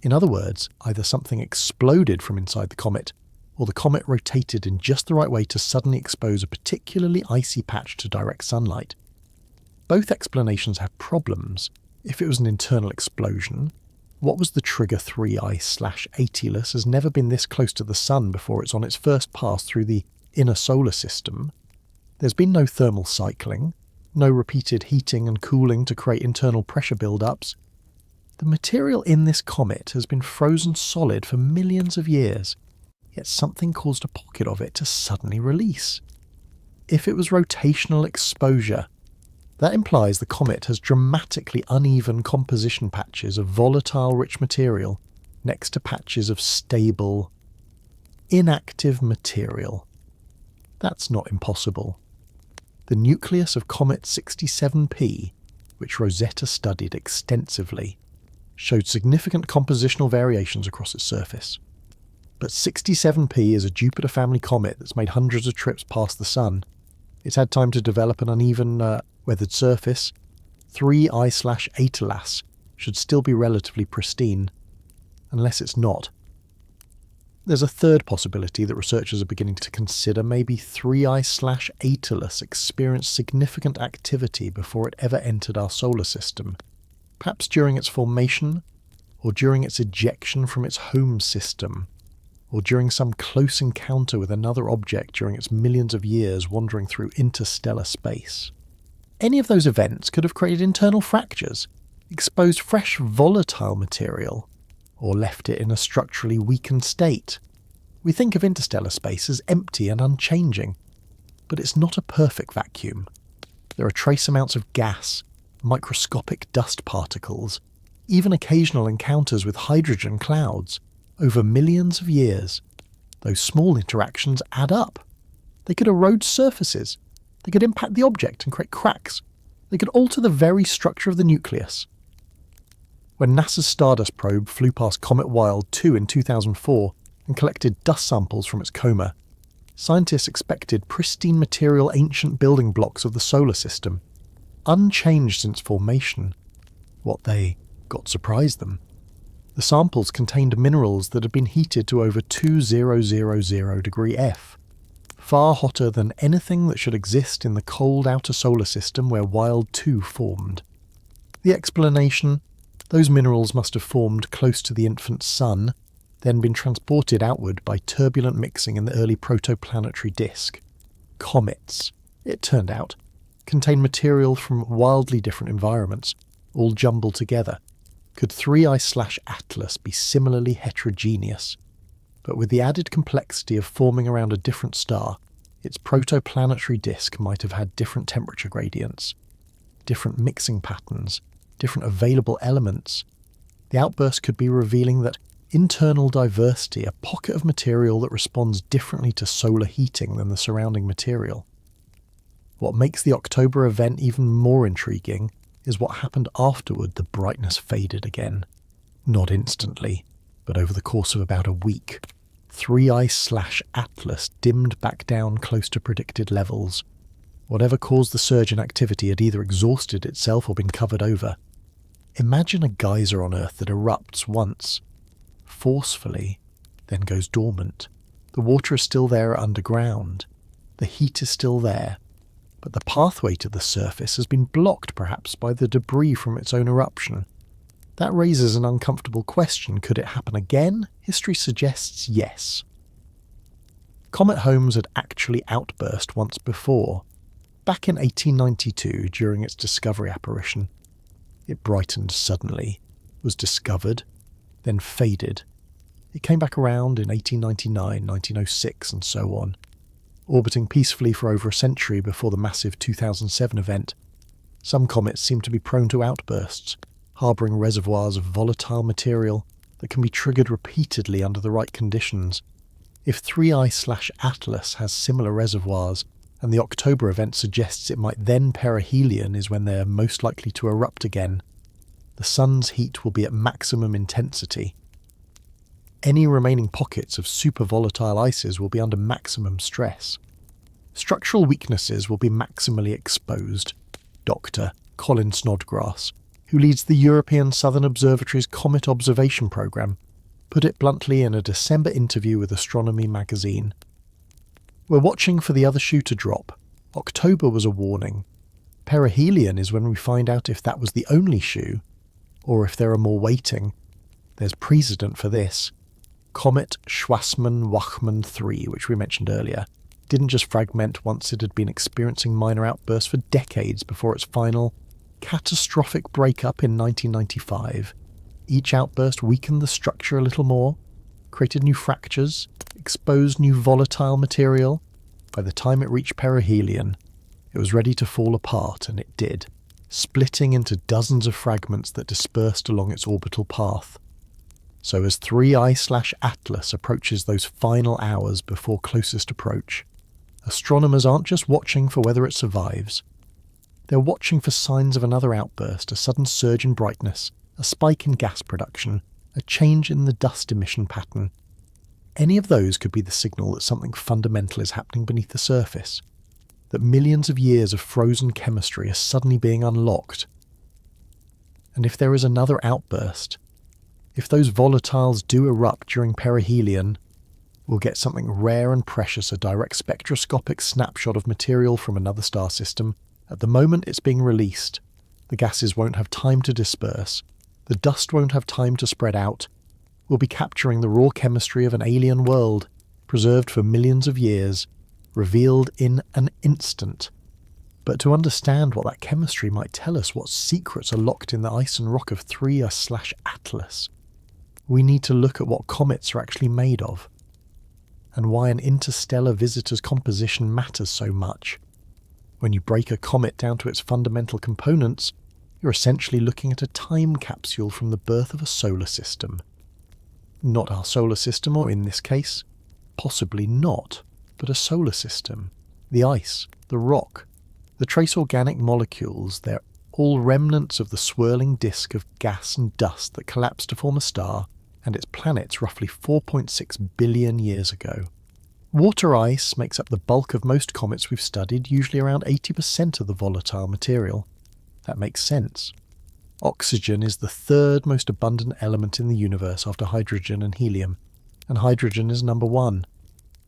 In other words, either something exploded from inside the comet, or the comet rotated in just the right way to suddenly expose a particularly icy patch to direct sunlight. Both explanations have problems. If it was an internal explosion, what was the trigger 3I/Atlas has never been this close to the Sun before it's on its first pass through the inner solar system. There's been no thermal cycling, no repeated heating and cooling to create internal pressure build-ups. The material in this comet has been frozen solid for millions of years, yet something caused a pocket of it to suddenly release. If it was rotational exposure, that implies the comet has dramatically uneven composition patches of volatile rich material next to patches of stable, inactive material. That's not impossible. The nucleus of comet 67P, which Rosetta studied extensively, showed significant compositional variations across its surface. But 67P is a Jupiter family comet that's made hundreds of trips past the Sun. It's had time to develop an uneven, weathered surface. 3I/Atlas should still be relatively pristine, unless it's not. There's a third possibility that researchers are beginning to consider. Maybe 3I/Atlas experienced significant activity before it ever entered our solar system, perhaps during its formation, or during its ejection from its home system, or during some close encounter with another object during its millions of years wandering through interstellar space. Any of those events could have created internal fractures, exposed fresh volatile material, or left it in a structurally weakened state. We think of interstellar space as empty and unchanging, but it's not a perfect vacuum. There are trace amounts of gas, microscopic dust particles, even occasional encounters with hydrogen clouds. Over millions of years, those small interactions add up. They could erode surfaces. They could impact the object and create cracks. They could alter the very structure of the nucleus. When NASA's Stardust probe flew past Comet Wild 2 in 2004 and collected dust samples from its coma, scientists expected pristine material ancient building blocks of the solar system, unchanged since formation. What they got surprised them. The samples contained minerals that had been heated to over 2000 degree F, far hotter than anything that should exist in the cold outer solar system where Wild 2 formed. The explanation? Those minerals must have formed close to the infant sun, then been transported outward by turbulent mixing in the early protoplanetary disk. Comets, it turned out, contain material from wildly different environments, all jumbled together. Could 3I/Atlas be similarly heterogeneous? But with the added complexity of forming around a different star, its protoplanetary disk might have had different temperature gradients, different mixing patterns, different available elements. The outburst could be revealing that internal diversity, a pocket of material that responds differently to solar heating than the surrounding material. What makes the October event even more intriguing is what happened afterward. The brightness faded again. Not instantly, but over the course of about a week. 3I/Atlas dimmed back down close to predicted levels. Whatever caused the surge in activity had either exhausted itself or been covered over. Imagine a geyser on Earth that erupts once, forcefully, then goes dormant. The water is still there underground. The heat is still there. But the pathway to the surface has been blocked perhaps by the debris from its own eruption. That raises an uncomfortable question. Could it happen again? History suggests yes. Comet Holmes had actually outburst once before, back in 1892 during its discovery apparition. It brightened suddenly, was discovered, then faded. It came back around in 1899, 1906 and so on, orbiting peacefully for over a century before the massive 2007 event. Some comets seem to be prone to outbursts, harbouring reservoirs of volatile material that can be triggered repeatedly under the right conditions. If 3I/Atlas has similar reservoirs, and the October event suggests it might then perihelion is when they are most likely to erupt again, the sun's heat will be at maximum intensity. Any remaining pockets of super-volatile ices will be under maximum stress. Structural weaknesses will be maximally exposed. Dr. Colin Snodgrass, who leads the European Southern Observatory's Comet Observation Programme, put it bluntly in a December interview with Astronomy magazine. We're watching for the other shoe to drop. October was a warning. Perihelion is when we find out if that was the only shoe, or if there are more waiting. There's precedent for this. Comet Schwassmann-Wachmann 3, which we mentioned earlier, didn't just fragment once it had been experiencing minor outbursts for decades before its final, catastrophic breakup in 1995. Each outburst weakened the structure a little more, created new fractures, exposed new volatile material. By the time it reached perihelion, it was ready to fall apart, and it did, splitting into dozens of fragments that dispersed along its orbital path. So as 3I/Atlas approaches those final hours before closest approach, astronomers aren't just watching for whether it survives. They're watching for signs of another outburst, a sudden surge in brightness, a spike in gas production, a change in the dust emission pattern. Any of those could be the signal that something fundamental is happening beneath the surface, that millions of years of frozen chemistry are suddenly being unlocked. And if there is another outburst, if those volatiles do erupt during perihelion, we'll get something rare and precious, a direct spectroscopic snapshot of material from another star system. At the moment it's being released, the gases won't have time to disperse, the dust won't have time to spread out. We'll be capturing the raw chemistry of an alien world, preserved for millions of years, revealed in an instant. But to understand what that chemistry might tell us, what secrets are locked in the ice and rock of 3I/Atlas, we need to look at what comets are actually made of, and why an interstellar visitor's composition matters so much. When you break a comet down to its fundamental components, you're essentially looking at a time capsule from the birth of a solar system. Not our solar system, or in this case, possibly not, but a solar system. The ice, the rock, the trace organic molecules, they're all remnants of the swirling disk of gas and dust that collapsed to form a star and its planets roughly 4.6 billion years ago. Water ice makes up the bulk of most comets we've studied, usually around 80% of the volatile material. That makes sense. Oxygen is the third most abundant element in the universe after hydrogen and helium, and hydrogen is number one.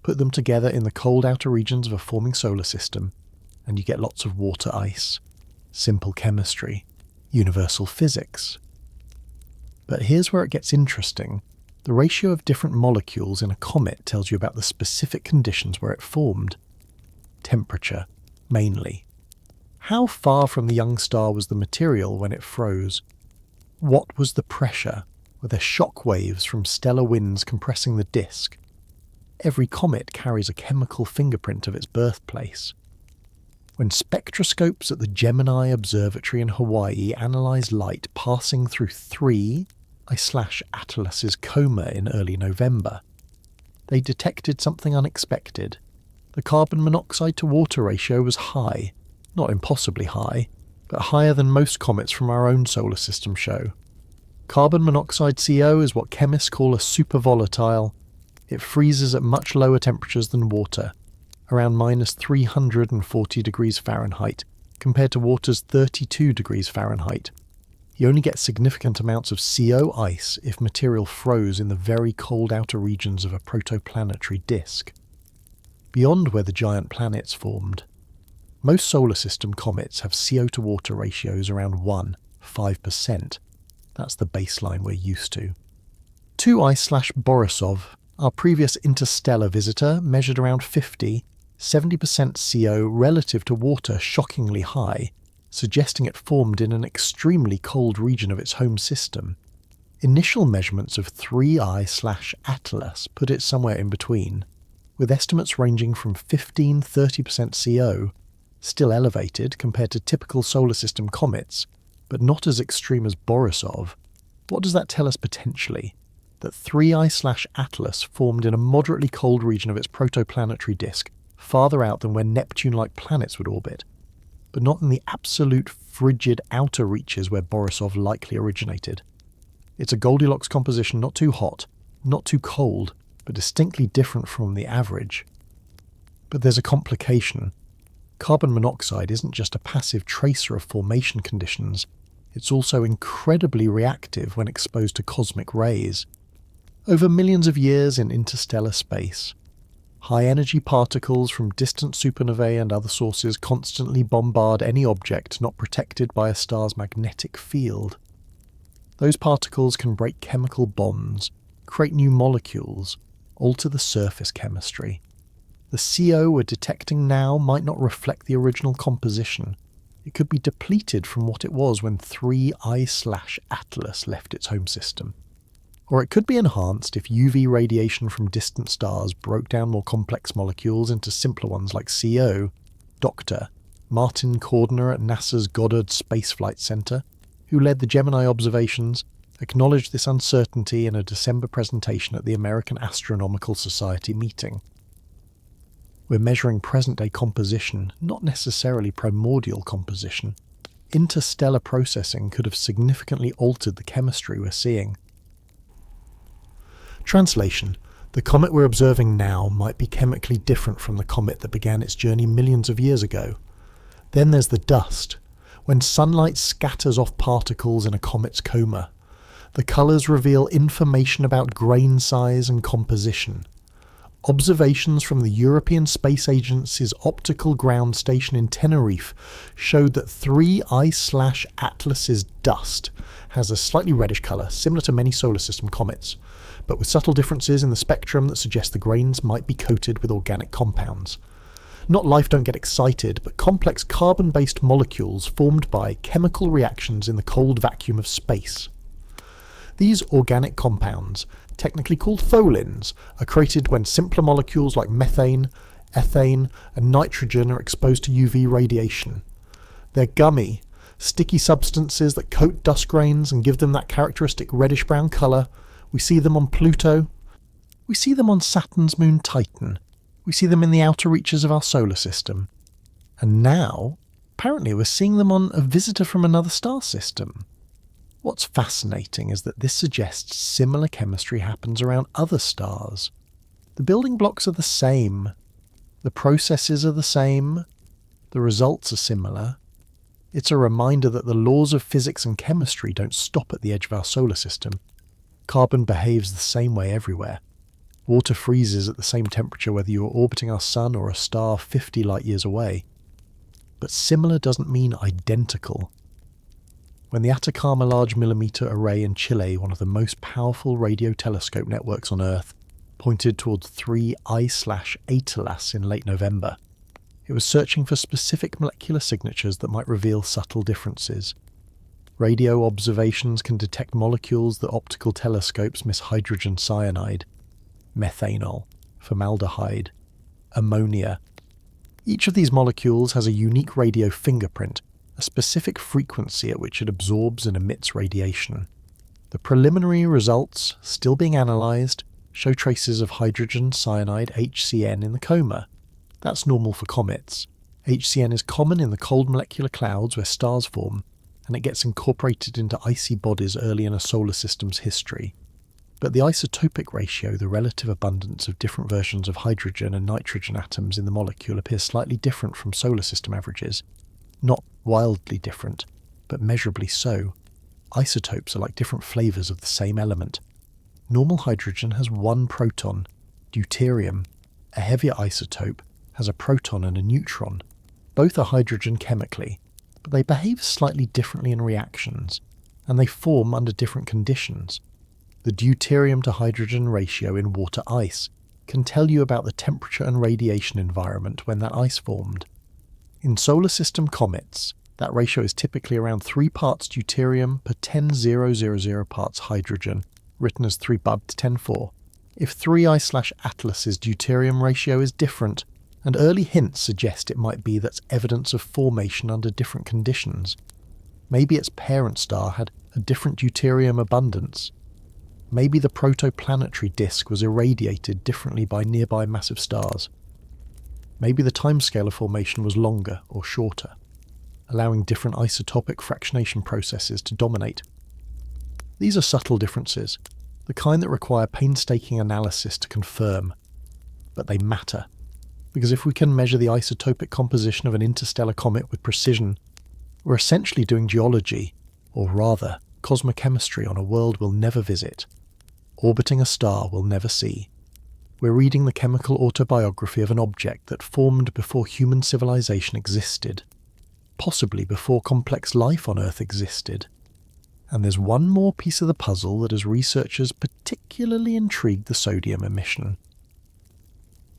Put them together in the cold outer regions of a forming solar system, and you get lots of water ice. Simple chemistry. Universal physics. But here's where it gets interesting. The ratio of different molecules in a comet tells you about the specific conditions where it formed. Temperature, mainly. How far from the young star was the material when it froze? What was the pressure? Were there shock waves from stellar winds compressing the disk? Every comet carries a chemical fingerprint of its birthplace. When spectroscopes at the Gemini Observatory in Hawaii analysed light passing through 3I/Atlas's coma in early November, they detected something unexpected. The carbon monoxide to water ratio was high, not impossibly high, but higher than most comets from our own solar system show. Carbon monoxide CO is what chemists call a supervolatile. It freezes at much lower temperatures than water, around minus 340 degrees Fahrenheit, compared to water's 32 degrees Fahrenheit. You only get significant amounts of CO ice if material froze in the very cold outer regions of a protoplanetary disk. Beyond where the giant planets formed, most solar system comets have CO to water ratios around 5%. That's the baseline we're used to. 2I/Borisov, our previous interstellar visitor, measured around 70% CO relative to water, shockingly high, suggesting it formed in an extremely cold region of its home system. Initial measurements of 3I/Atlas put it somewhere in between, with estimates ranging from 15–30% CO, still elevated compared to typical solar system comets, but not as extreme as Borisov. What does that tell us potentially? That 3I/Atlas formed in a moderately cold region of its protoplanetary disk, farther out than where Neptune-like planets would orbit, but not in the absolute frigid outer reaches where Borisov likely originated. It's a Goldilocks composition, not too hot, not too cold, but distinctly different from the average. But there's a complication. Carbon monoxide isn't just a passive tracer of formation conditions, it's also incredibly reactive when exposed to cosmic rays. Over millions of years in interstellar space, high-energy particles from distant supernovae and other sources constantly bombard any object not protected by a star's magnetic field. Those particles can break chemical bonds, create new molecules, alter the surface chemistry. The CO we're detecting now might not reflect the original composition. It could be depleted from what it was when 3I/Atlas left its home system. Or it could be enhanced if UV radiation from distant stars broke down more complex molecules into simpler ones like CO. Dr. Martin Cordner at NASA's Goddard Space Flight Center, who led the Gemini observations, acknowledged this uncertainty in a December presentation at the American Astronomical Society meeting. We're measuring present-day composition, not necessarily primordial composition. Interstellar processing could have significantly altered the chemistry we're seeing. Translation. The comet we're observing now might be chemically different from the comet that began its journey millions of years ago. Then there's the dust. When sunlight scatters off particles in a comet's coma, the colours reveal information about grain size and composition. Observations from the European Space Agency's optical ground station in Tenerife showed that 3I/Atlas's dust has a slightly reddish colour, similar to many solar system comets, but with subtle differences in the spectrum that suggest the grains might be coated with organic compounds. Not life don't get excited, but complex carbon-based molecules formed by chemical reactions in the cold vacuum of space. These organic compounds, technically called tholins, are created when simpler molecules like methane, ethane, and nitrogen are exposed to UV radiation. They're gummy, sticky substances that coat dust grains and give them that characteristic reddish-brown colour. We see them on Pluto. We see them on Saturn's moon Titan. We see them in the outer reaches of our solar system. And now, apparently we're seeing them on a visitor from another star system. What's fascinating is that this suggests similar chemistry happens around other stars. The building blocks are the same, the processes are the same, the results are similar. It's a reminder that the laws of physics and chemistry don't stop at the edge of our solar system. Carbon behaves the same way everywhere. Water freezes at the same temperature whether you are orbiting our sun or a star 50 light years away. But similar doesn't mean identical. When the Atacama Large Millimeter Array in Chile, one of the most powerful radio telescope networks on Earth, pointed towards 3 I/Atlas in late November, it was searching for specific molecular signatures that might reveal subtle differences. Radio observations can detect molecules that optical telescopes miss hydrogen cyanide, methanol, formaldehyde, ammonia. Each of these molecules has a unique radio fingerprint, a specific frequency at which it absorbs and emits radiation. The preliminary results, still being analysed, show traces of hydrogen cyanide HCN in the coma. That's normal for comets. HCN is common in the cold molecular clouds where stars form, and it gets incorporated into icy bodies early in a solar system's history. But the isotopic ratio, the relative abundance of different versions of hydrogen and nitrogen atoms in the molecule, appears slightly different from solar system averages. Not wildly different, but measurably so. Isotopes are like different flavours of the same element. Normal hydrogen has one proton. Deuterium, a heavier isotope, has a proton and a neutron. Both are hydrogen chemically, but they behave slightly differently in reactions, and they form under different conditions. The deuterium to hydrogen ratio in water ice can tell you about the temperature and radiation environment when that ice formed. In solar system comets, that ratio is typically around 3 parts deuterium per 10,000 parts hydrogen, written as 3 bub to 10^4. If 3 I/Atlas's deuterium ratio is different, and early hints suggest it might be that's evidence of formation under different conditions. Maybe its parent star had a different deuterium abundance. Maybe the protoplanetary disk was irradiated differently by nearby massive stars. Maybe the timescale of formation was longer or shorter, allowing different isotopic fractionation processes to dominate. These are subtle differences, the kind that require painstaking analysis to confirm, but they matter. Because if we can measure the isotopic composition of an interstellar comet with precision, we're essentially doing geology, or rather, cosmochemistry on a world we'll never visit, orbiting a star we'll never see. We're reading the chemical autobiography of an object that formed before human civilization existed, possibly before complex life on Earth existed. And there's one more piece of the puzzle that has researchers particularly intrigued: the sodium emission.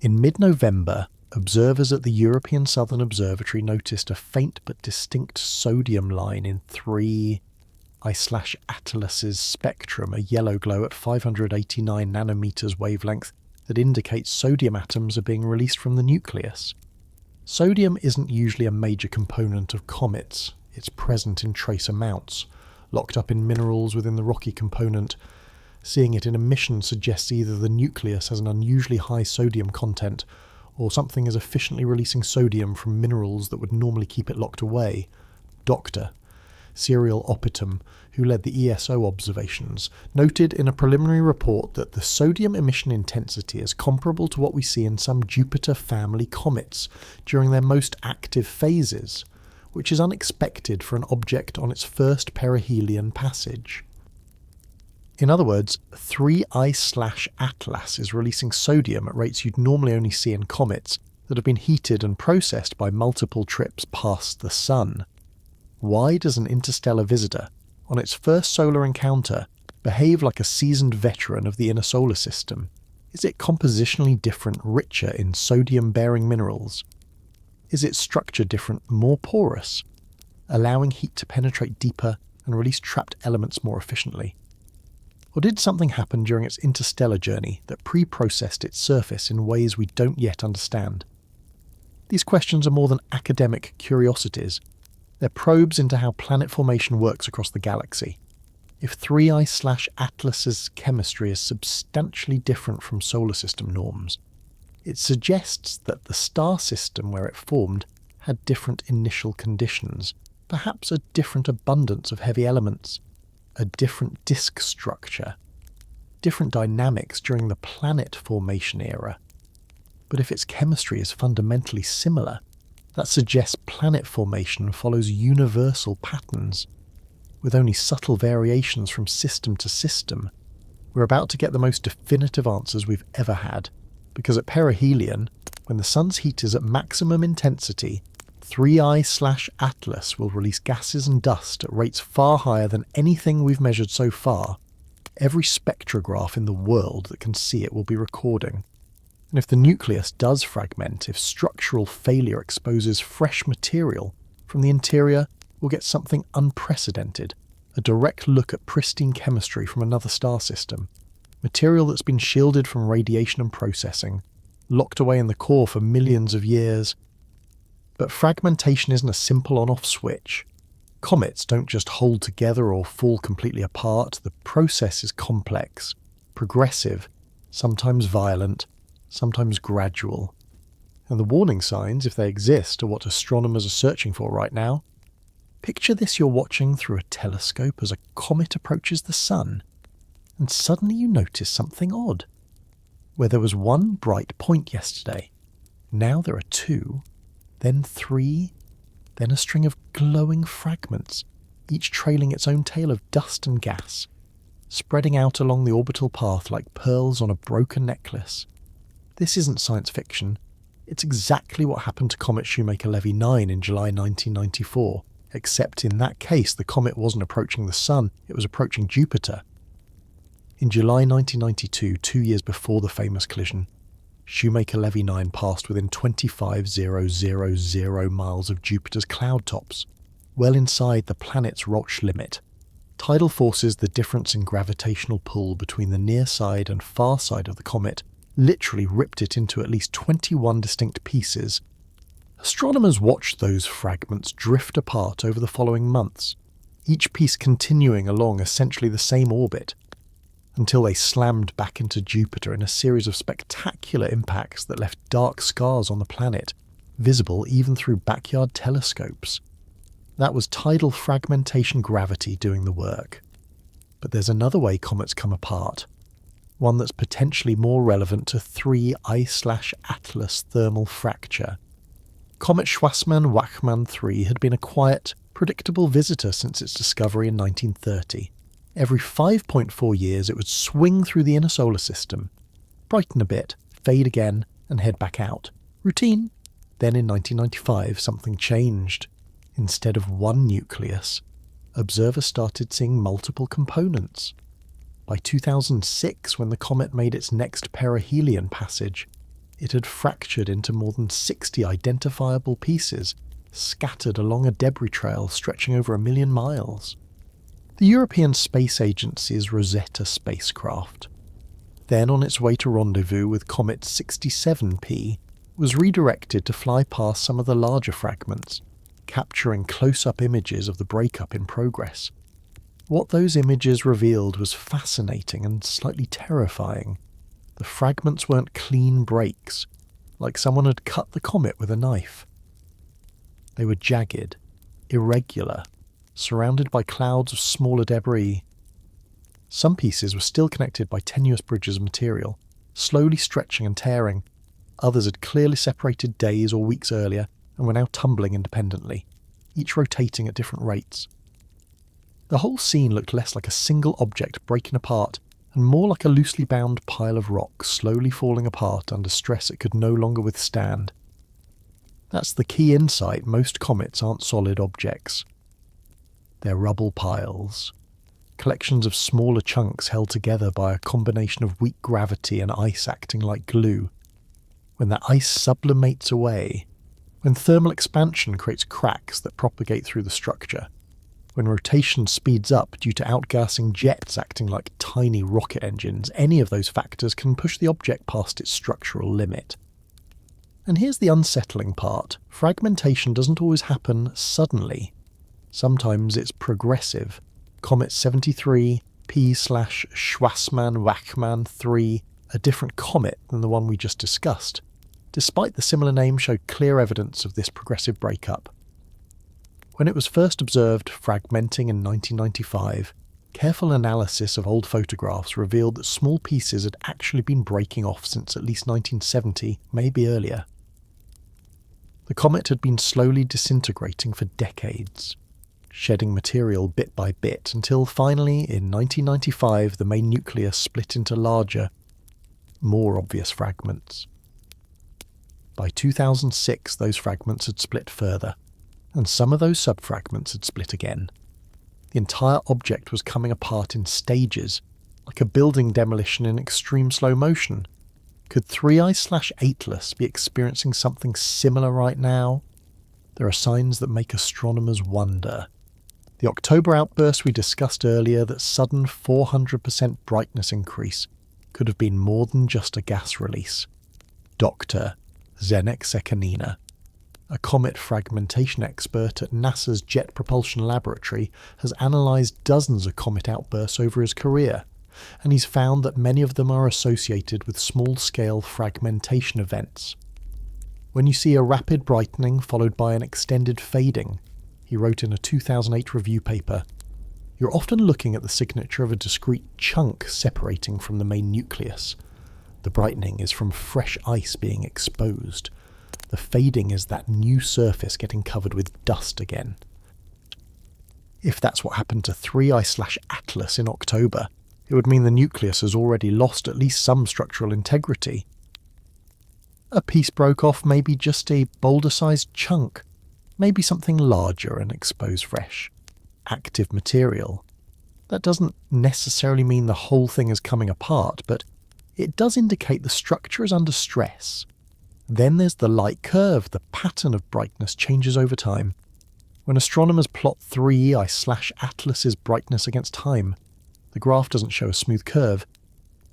In mid-November, observers at the European Southern Observatory noticed a faint but distinct sodium line in 3 I/Atlas's spectrum, a yellow glow at 589 nanometers wavelength that indicates sodium atoms are being released from the nucleus. Sodium isn't usually a major component of comets. It's present in trace amounts, locked up in minerals within the rocky component. Seeing it in emission suggests either the nucleus has an unusually high sodium content, or something is efficiently releasing sodium from minerals that would normally keep it locked away. Dr. Cyril Oppitum, who led the ESO observations, noted in a preliminary report that the sodium emission intensity is comparable to what we see in some Jupiter family comets during their most active phases, which is unexpected for an object on its first perihelion passage. In other words, 3 I/Atlas is releasing sodium at rates you'd normally only see in comets that have been heated and processed by multiple trips past the Sun. Why does an interstellar visitor, on its first solar encounter, behave like a seasoned veteran of the inner solar system? Is it compositionally different, richer in sodium-bearing minerals? Is its structure different, more porous, allowing heat to penetrate deeper and release trapped elements more efficiently? Or did something happen during its interstellar journey that pre-processed its surface in ways we don't yet understand? These questions are more than academic curiosities. They're probes into how planet formation works across the galaxy. If 3 I/Atlas's chemistry is substantially different from solar system norms, it suggests that the star system where it formed had different initial conditions, perhaps a different abundance of heavy elements, a different disk structure, different dynamics during the planet formation era. But if its chemistry is fundamentally similar, That suggests planet formation follows universal patterns, with only subtle variations from system to system. We're about to get the most definitive answers we've ever had, because at perihelion, when the sun's heat is at maximum intensity, 3I/Atlas will release gases and dust at rates far higher than anything we've measured so far. Every spectrograph in the world that can see it will be recording. And if the nucleus does fragment, if structural failure exposes fresh material from the interior, we'll get something unprecedented, a direct look at pristine chemistry from another star system, material that's been shielded from radiation and processing, locked away in the core for millions of years. But fragmentation isn't a simple on-off switch. Comets don't just hold together or fall completely apart. The process is complex, progressive, sometimes violent, sometimes gradual. And the warning signs, if they exist, are what astronomers are searching for right now. Picture this: you're watching through a telescope as a comet approaches the sun, and suddenly you notice something odd. Where there was one bright point yesterday, now there are two, then three, then a string of glowing fragments, each trailing its own tail of dust and gas, spreading out along the orbital path like pearls on a broken necklace. This isn't science fiction. It's exactly what happened to Comet Shoemaker-Levy 9 in July 1994, except in that case the comet wasn't approaching the Sun, it was approaching Jupiter. In July 1992, 2 years before the famous collision, Shoemaker-Levy 9 passed within 25,000 miles of Jupiter's cloud tops, well inside the planet's Roche limit. Tidal forces, the difference in gravitational pull between the near side and far side of the comet, literally ripped it into at least 21 distinct pieces. Astronomers watched those fragments drift apart over the following months, each piece continuing along essentially the same orbit, until they slammed back into Jupiter in a series of spectacular impacts that left dark scars on the planet, visible even through backyard telescopes. That was tidal fragmentation gravity doing the work. But there's another way comets come apart, one that's potentially more relevant to 3I/Atlas thermal fracture. Comet Schwassmann-Wachmann 3 had been a quiet, predictable visitor since its discovery in 1930. Every 5.4 years it would swing through the inner solar system, brighten a bit, fade again, and head back out. Routine. Then in 1995 something changed. Instead of one nucleus, observers started seeing multiple components. By 2006, when the comet made its next perihelion passage, it had fractured into more than 60 identifiable pieces, scattered along a debris trail stretching over 1 million miles. The European Space Agency's Rosetta spacecraft, then on its way to rendezvous with Comet 67P, was redirected to fly past some of the larger fragments, capturing close-up images of the breakup in progress. What those images revealed was fascinating and slightly terrifying. The fragments weren't clean breaks, like someone had cut the comet with a knife. They were jagged, irregular, surrounded by clouds of smaller debris. Some pieces were still connected by tenuous bridges of material, slowly stretching and tearing. Others had clearly separated days or weeks earlier and were now tumbling independently, each rotating at different rates. The whole scene looked less like a single object breaking apart and more like a loosely bound pile of rock slowly falling apart under stress it could no longer withstand. That's the key insight: most comets aren't solid objects. They're rubble piles, collections of smaller chunks held together by a combination of weak gravity and ice acting like glue. When that ice sublimates away, when thermal expansion creates cracks that propagate through the structure, when rotation speeds up due to outgassing jets acting like tiny rocket engines, any of those factors can push the object past its structural limit. And here's the unsettling part: fragmentation doesn't always happen suddenly. Sometimes it's progressive. Comet 73, P/Schwassmann-Wachmann 3, a different comet than the one we just discussed, despite the similar name, showed clear evidence of this progressive breakup. When it was first observed fragmenting in 1995, careful analysis of old photographs revealed that small pieces had actually been breaking off since at least 1970, maybe earlier. The comet had been slowly disintegrating for decades, shedding material bit by bit until finally, in 1995, the main nucleus split into larger, more obvious fragments. By 2006, those fragments had split further, and some of those subfragments had split again. The entire object was coming apart in stages, like a building demolition in extreme slow motion. Could 3I/Atlas be experiencing something similar right now? There are signs that make astronomers wonder. The October outburst we discussed earlier, that sudden 400% brightness increase, could have been more than just a gas release. Dr. Zdeněk Šekanina, a comet fragmentation expert at NASA's Jet Propulsion Laboratory, has analysed dozens of comet outbursts over his career, and he's found that many of them are associated with small-scale fragmentation events. When you see a rapid brightening followed by an extended fading, he wrote in a 2008 review paper, you're often looking at the signature of a discrete chunk separating from the main nucleus. The brightening is from fresh ice being exposed. The fading is that new surface getting covered with dust again. If that's what happened to 3I/Atlas in October, it would mean the nucleus has already lost at least some structural integrity. A piece broke off, maybe just a boulder-sized chunk, maybe something larger and exposed fresh, active material. That doesn't necessarily mean the whole thing is coming apart, but it does indicate the structure is under stress. Then there's the light curve. The pattern of brightness changes over time. When astronomers plot 3I/Atlas's brightness against time, the graph doesn't show a smooth curve.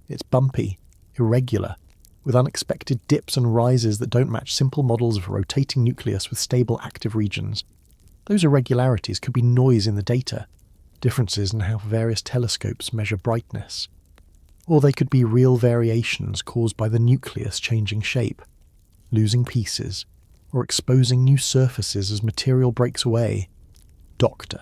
It's bumpy, irregular, with unexpected dips and rises that don't match simple models of a rotating nucleus with stable active regions. Those irregularities could be noise in the data, differences in how various telescopes measure brightness. Or they could be real variations caused by the nucleus changing shape, losing pieces, or exposing new surfaces as material breaks away. Dr.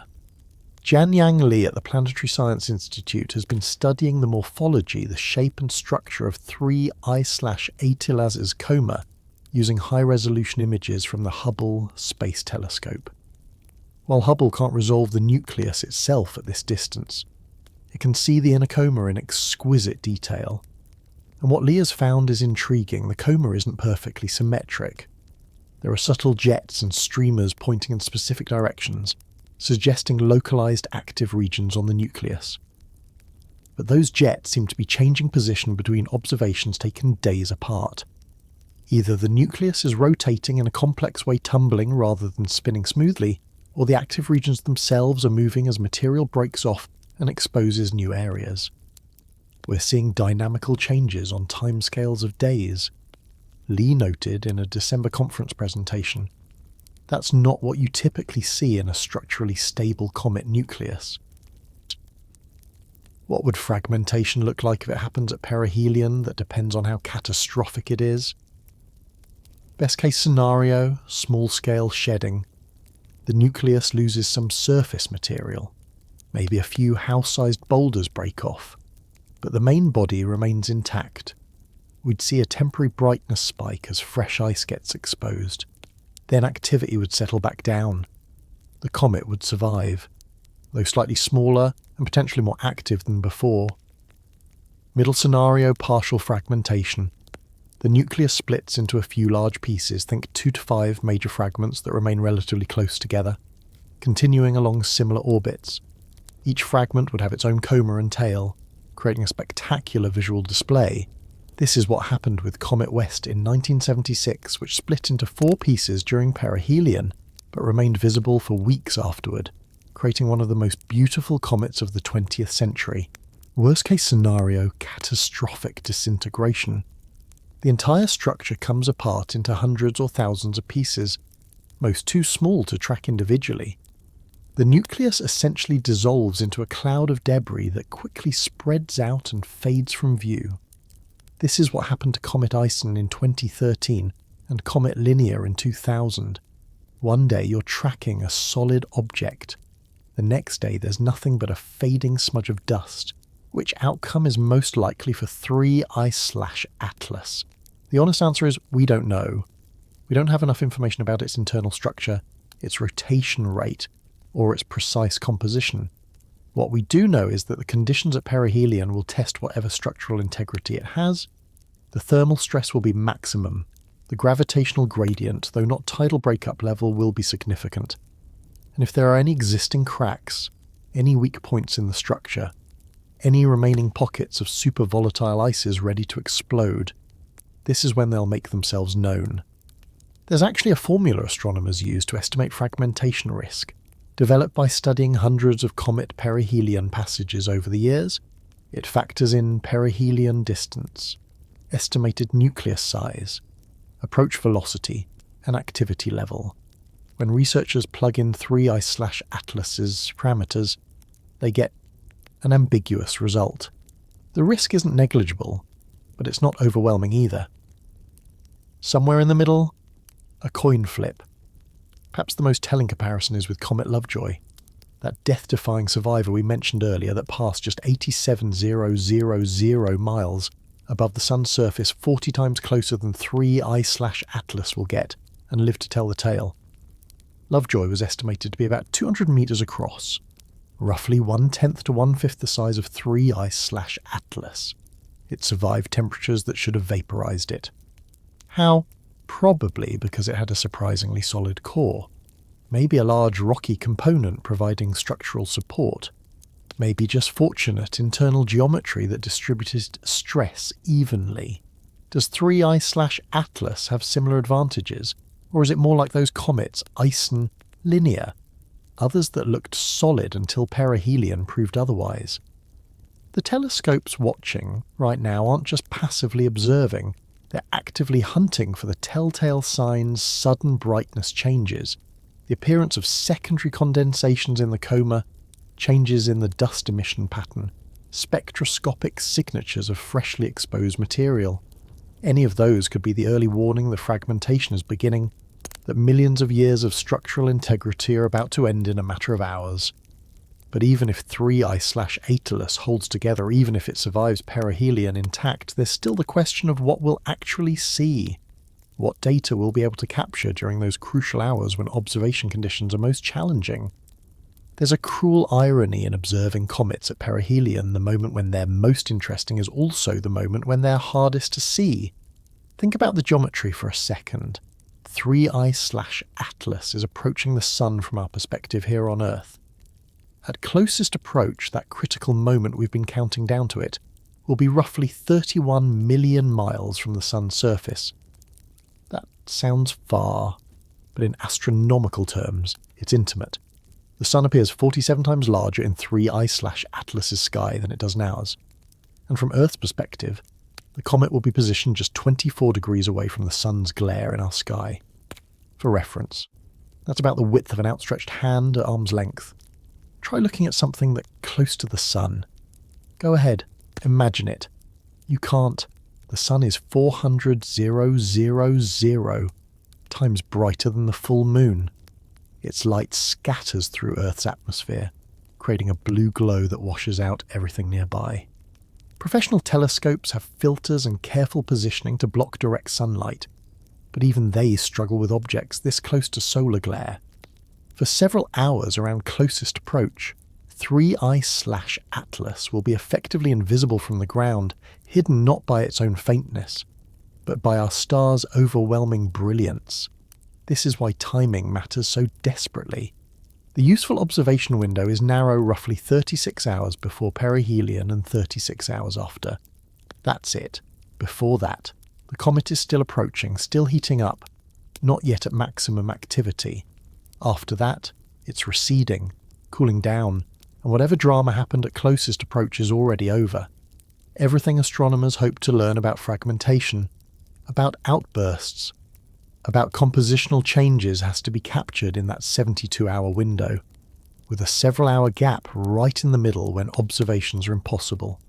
Jianyang Li at the Planetary Science Institute has been studying the morphology, the shape and structure of 3I/Atlas's coma using high-resolution images from the Hubble Space Telescope. While Hubble can't resolve the nucleus itself at this distance, it can see the inner coma in exquisite detail. And what Li has found is intriguing. The coma isn't perfectly symmetric. There are subtle jets and streamers pointing in specific directions, suggesting localized active regions on the nucleus. But those jets seem to be changing position between observations taken days apart. Either the nucleus is rotating in a complex way, tumbling rather than spinning smoothly, or the active regions themselves are moving as material breaks off and exposes new areas. We're seeing dynamical changes on timescales of days. Li noted in a December conference presentation, that's not what you typically see in a structurally stable comet nucleus. What would fragmentation look like if it happens at perihelion? That depends on how catastrophic it is. Best case scenario, small-scale shedding. The nucleus loses some surface material. Maybe a few house-sized boulders break off, but the main body remains intact. We'd see a temporary brightness spike as fresh ice gets exposed. Then activity would settle back down. The comet would survive, though slightly smaller and potentially more active than before. Middle scenario, partial fragmentation. The nucleus splits into a few large pieces, think 2 to 5 major fragments that remain relatively close together, continuing along similar orbits. Each fragment would have its own coma and tail, creating a spectacular visual display. This is what happened with Comet West in 1976, which split into 4 pieces during perihelion, but remained visible for weeks afterward, creating one of the most beautiful comets of the 20th century. Worst case scenario, catastrophic disintegration. The entire structure comes apart into hundreds or thousands of pieces, most too small to track individually. The nucleus essentially dissolves into a cloud of debris that quickly spreads out and fades from view. This is what happened to Comet Ison in 2013 and Comet Linear in 2000. One day you're tracking a solid object. The next day there's nothing but a fading smudge of dust. Which outcome is most likely for 3I/Atlas? The honest answer is we don't know. We don't have enough information about its internal structure, its rotation rate, or its precise composition. What we do know is that the conditions at perihelion will test whatever structural integrity it has. The thermal stress will be maximum. The gravitational gradient, though not tidal breakup level, will be significant. And if there are any existing cracks, any weak points in the structure, any remaining pockets of super volatile ices ready to explode, this is when they'll make themselves known. There's actually a formula astronomers use to estimate fragmentation risk, developed by studying hundreds of comet perihelion passages over the years. It factors in perihelion distance, estimated nucleus size, approach velocity, and activity level. When researchers plug in 3I/Atlas's parameters, they get an ambiguous result. The risk isn't negligible, but it's not overwhelming either. Somewhere in the middle, a coin flip. Perhaps the most telling comparison is with Comet Lovejoy, that death-defying survivor we mentioned earlier that passed just 87,000 miles above the sun's surface, 40 times closer than 3I/Atlas will get, and lived to tell the tale. Lovejoy was estimated to be about 200 meters across, roughly 1/10 to 1/5 the size of 3I/Atlas. It survived temperatures that should have vaporized it. How? Probably because it had a surprisingly solid core. Maybe a large rocky component providing structural support. Maybe just fortunate internal geometry that distributed stress evenly. Does 3I/Atlas have similar advantages, or is it more like those comets, Ison, linear, others that looked solid until perihelion proved otherwise? The telescopes watching right now aren't just passively observing, they're actively hunting for the telltale signs sudden brightness changes, the appearance of secondary condensations in the coma, changes in the dust emission pattern, spectroscopic signatures of freshly exposed material. Any of those could be the early warning that fragmentation is beginning, that millions of years of structural integrity are about to end in a matter of hours. But even if 3I/Atlas holds together, even if it survives perihelion intact, there's still the question of what we'll actually see. What data we'll be able to capture during those crucial hours when observation conditions are most challenging. There's a cruel irony in observing comets at perihelion. The moment when they're most interesting is also the moment when they're hardest to see. Think about the geometry for a second. 3I/Atlas is approaching the sun from our perspective here on Earth. At closest approach, that critical moment we've been counting down to it will be roughly 31 million miles from the sun's surface. That sounds far, but in astronomical terms, it's intimate. The sun appears 47 times larger in 3I/Atlas's sky than it does in ours. And from Earth's perspective, the comet will be positioned just 24 degrees away from the sun's glare in our sky. For reference, that's about the width of an outstretched hand at arm's length. Try looking at something that's close to the sun. Go ahead, imagine it. You can't. The sun is 400,000 times brighter than the full moon. Its light scatters through Earth's atmosphere, creating a blue glow that washes out everything nearby. Professional telescopes have filters and careful positioning to block direct sunlight, but even they struggle with objects this close to solar glare. For several hours around closest approach, 3I/Atlas will be effectively invisible from the ground, hidden not by its own faintness, but by our star's overwhelming brilliance. This is why timing matters so desperately. The useful observation window is narrow, roughly 36 hours before perihelion and 36 hours after. That's it. Before that, the comet is still approaching, still heating up, not yet at maximum activity. After that, it's receding, cooling down, and whatever drama happened at closest approach is already over. Everything astronomers hope to learn about fragmentation, about outbursts, about compositional changes has to be captured in that 72-hour window, with a several-hour gap right in the middle when observations are impossible.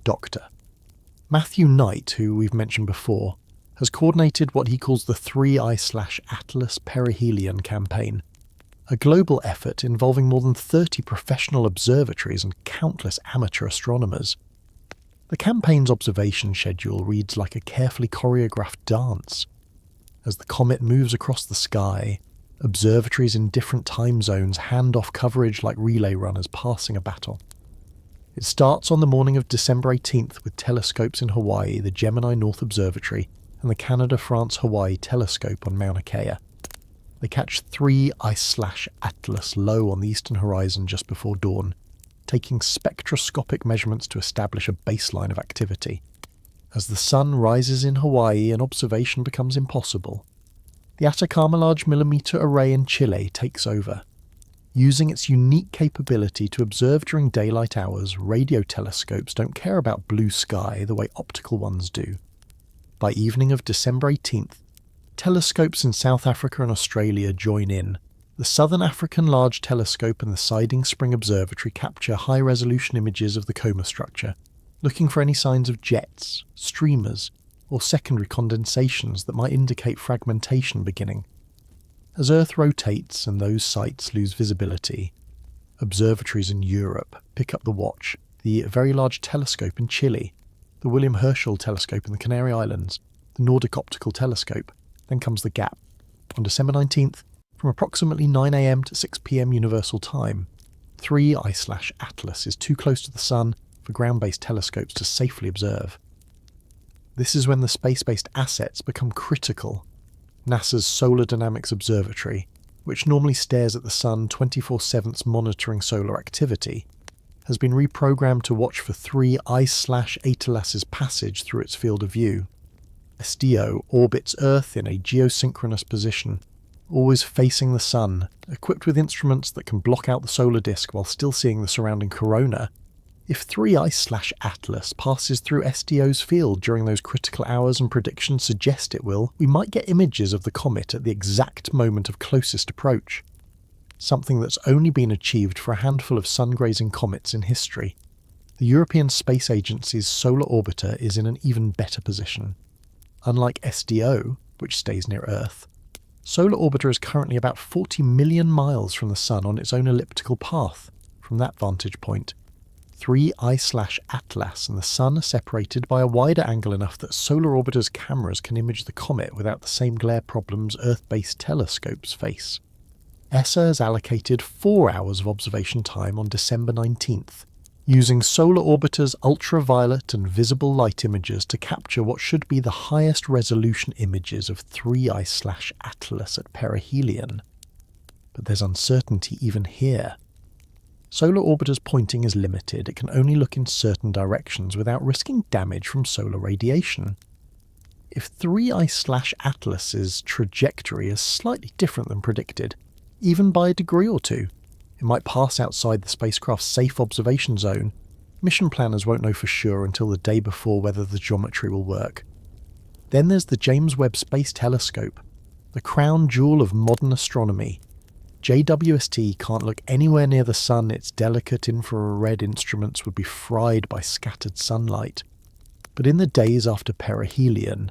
Dr. Matthew Knight, who we've mentioned before, has coordinated what he calls the 3I/Atlas perihelion campaign, a global effort involving more than 30 professional observatories and countless amateur astronomers. The campaign's observation schedule reads like a carefully choreographed dance. As the comet moves across the sky, observatories in different time zones hand off coverage like relay runners passing a baton. It starts on the morning of December 18th with telescopes in Hawaii, the Gemini North Observatory, and the Canada-France-Hawaii telescope on Mauna Kea. They catch 3 Ice/Atlas low on the eastern horizon just before dawn, taking spectroscopic measurements to establish a baseline of activity. As the sun rises in Hawaii and observation becomes impossible, the Atacama Large Millimeter Array in Chile takes over. Using its unique capability to observe during daylight hours, radio telescopes don't care about blue sky the way optical ones do. By evening of December 18th, telescopes in South Africa and Australia join in. The Southern African Large Telescope and the Siding Spring Observatory capture high-resolution images of the coma structure, looking for any signs of jets, streamers, or secondary condensations that might indicate fragmentation beginning. As Earth rotates and those sites lose visibility, observatories in Europe pick up the watch, the Very Large Telescope in Chile, the William Herschel Telescope in the Canary Islands, the Nordic Optical Telescope. Then comes the gap. On December 19th, from approximately 9 a.m. to 6 p.m. Universal Time, 3 Ice/Atlas is too close to the Sun for ground-based telescopes to safely observe. This is when the space-based assets become critical. NASA's Solar Dynamics Observatory, which normally stares at the Sun 24/7 monitoring solar activity, has been reprogrammed to watch for 3 Ice/Atlas's passage through its field of view. SDO orbits Earth in a geosynchronous position, always facing the Sun, equipped with instruments that can block out the solar disk while still seeing the surrounding corona. If 3 Ice/Atlas passes through SDO's field during those critical hours and predictions suggest it will, we might get images of the comet at the exact moment of closest approach. Something that's only been achieved for a handful of sun-grazing comets in history. The European Space Agency's solar orbiter is in an even better position. Unlike SDO, which stays near Earth, Solar Orbiter is currently about 40 million miles from the Sun on its own elliptical path. From that vantage point, 3 Ice/Atlas and the Sun are separated by a wider angle enough that Solar Orbiter's cameras can image the comet without the same glare problems Earth-based telescopes face. ESA has allocated 4 hours of observation time on December 19th, using Solar Orbiter's ultraviolet and visible light images to capture what should be the highest resolution images of 3 Ice/Atlas at perihelion. But there's uncertainty even here. Solar Orbiter's pointing is limited. It can only look in certain directions without risking damage from solar radiation. If 3 Ice/Atlas's trajectory is slightly different than predicted, even by a degree or two, it might pass outside the spacecraft's safe observation zone. Mission planners won't know for sure until the day before whether the geometry will work. Then there's the James Webb Space Telescope, the crown jewel of modern astronomy. JWST can't look anywhere near the Sun. Its delicate infrared instruments would be fried by scattered sunlight. But in the days after perihelion,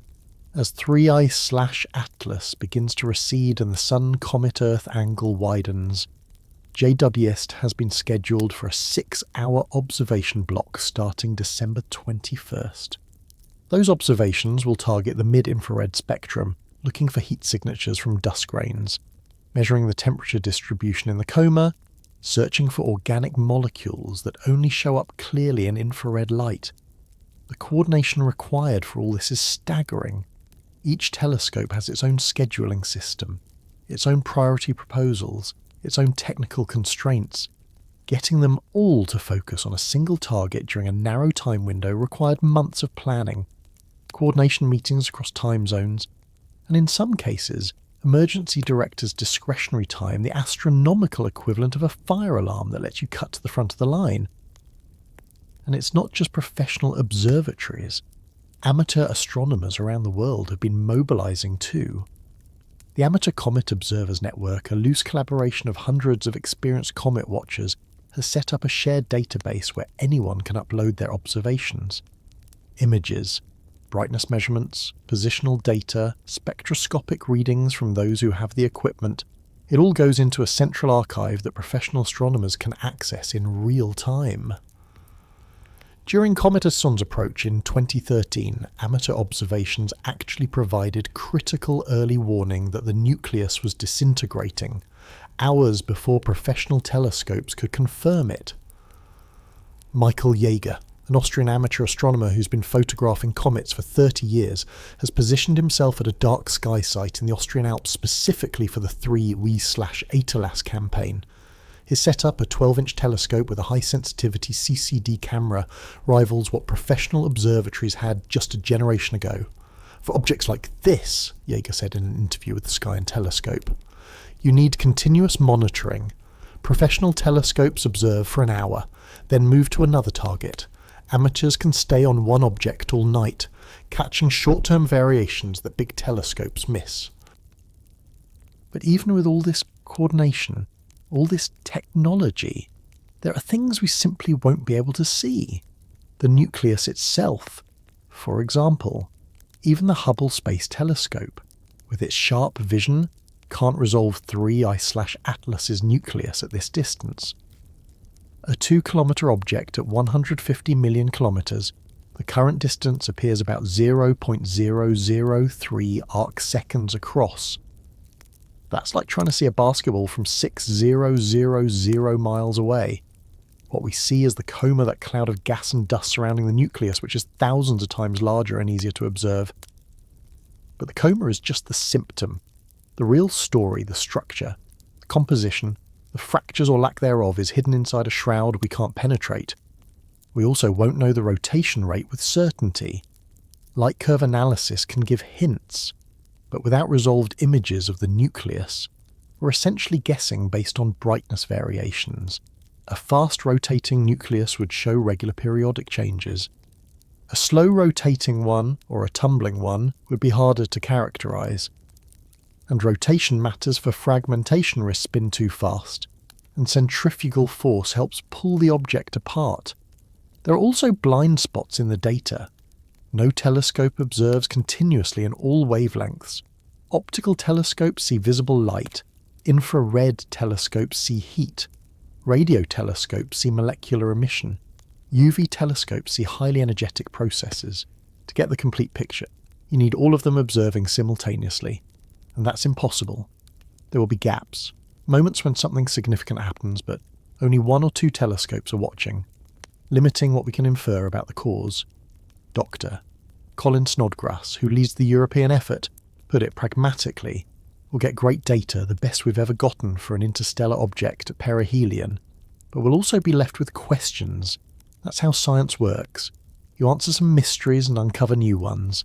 as 3 Ice/Atlas begins to recede and the Sun-Comet-Earth angle widens, JWST has been scheduled for a 6-hour observation block starting December 21st. Those observations will target the mid-infrared spectrum, looking for heat signatures from dust grains, measuring the temperature distribution in the coma, searching for organic molecules that only show up clearly in infrared light. The coordination required for all this is staggering. Each telescope has its own scheduling system, its own priority proposals, its own technical constraints. Getting them all to focus on a single target during a narrow time window required months of planning, coordination meetings across time zones, and in some cases, emergency directors' discretionary time, the astronomical equivalent of a fire alarm that lets you cut to the front of the line. And it's not just professional observatories. Amateur astronomers around the world have been mobilizing too. The Amateur Comet Observers Network, a loose collaboration of hundreds of experienced comet watchers, has set up a shared database where anyone can upload their observations. Images, brightness measurements, positional data, spectroscopic readings from those who have the equipment. It all goes into a central archive that professional astronomers can access in real time. During Comet Son's approach in 2013, amateur observations actually provided critical early warning that the nucleus was disintegrating, hours before professional telescopes could confirm it. Michael Jaeger, an Austrian amateur astronomer who's been photographing comets for 30 years, has positioned himself at a dark sky site in the Austrian Alps specifically for the 3W/ATLAS campaign. His setup, a 12-inch telescope with a high-sensitivity CCD camera, rivals what professional observatories had just a generation ago. For objects like this, Jaeger said in an interview with Sky and Telescope, you need continuous monitoring. Professional telescopes observe for an hour, then move to another target. Amateurs can stay on one object all night, catching short-term variations that big telescopes miss. But even with all this coordination, all this technology, there are things we simply won't be able to see. The nucleus itself, for example. Even the Hubble Space Telescope, with its sharp vision, can't resolve 3I/Atlas's nucleus at this distance. A 2-kilometre object at 150 million kilometres, the current distance appears about 0.003 arc-seconds across. That's like trying to see a basketball from 6,000 miles away. What we see is the coma, that cloud of gas and dust surrounding the nucleus, which is thousands of times larger and easier to observe. But the coma is just the symptom. The real story, the structure, the composition, the fractures or lack thereof is hidden inside a shroud we can't penetrate. We also won't know the rotation rate with certainty. Light curve analysis can give hints, but without resolved images of the nucleus, we're essentially guessing based on brightness variations. A fast rotating nucleus would show regular periodic changes. A slow rotating one, or a tumbling one, would be harder to characterise. And rotation matters for fragmentation risks spin too fast, and centrifugal force helps pull the object apart. There are also blind spots in the data. No telescope observes continuously in all wavelengths. Optical telescopes see visible light. Infrared telescopes see heat. Radio telescopes see molecular emission. UV telescopes see highly energetic processes. To get the complete picture, you need all of them observing simultaneously. And that's impossible. There will be gaps, moments when something significant happens, but only 1 or 2 telescopes are watching, limiting what we can infer about the cause. Dr. Colin Snodgrass, who leads the European effort, put it pragmatically, we'll get great data, the best we've ever gotten for an interstellar object at perihelion, but we'll also be left with questions. That's how science works. You answer some mysteries and uncover new ones.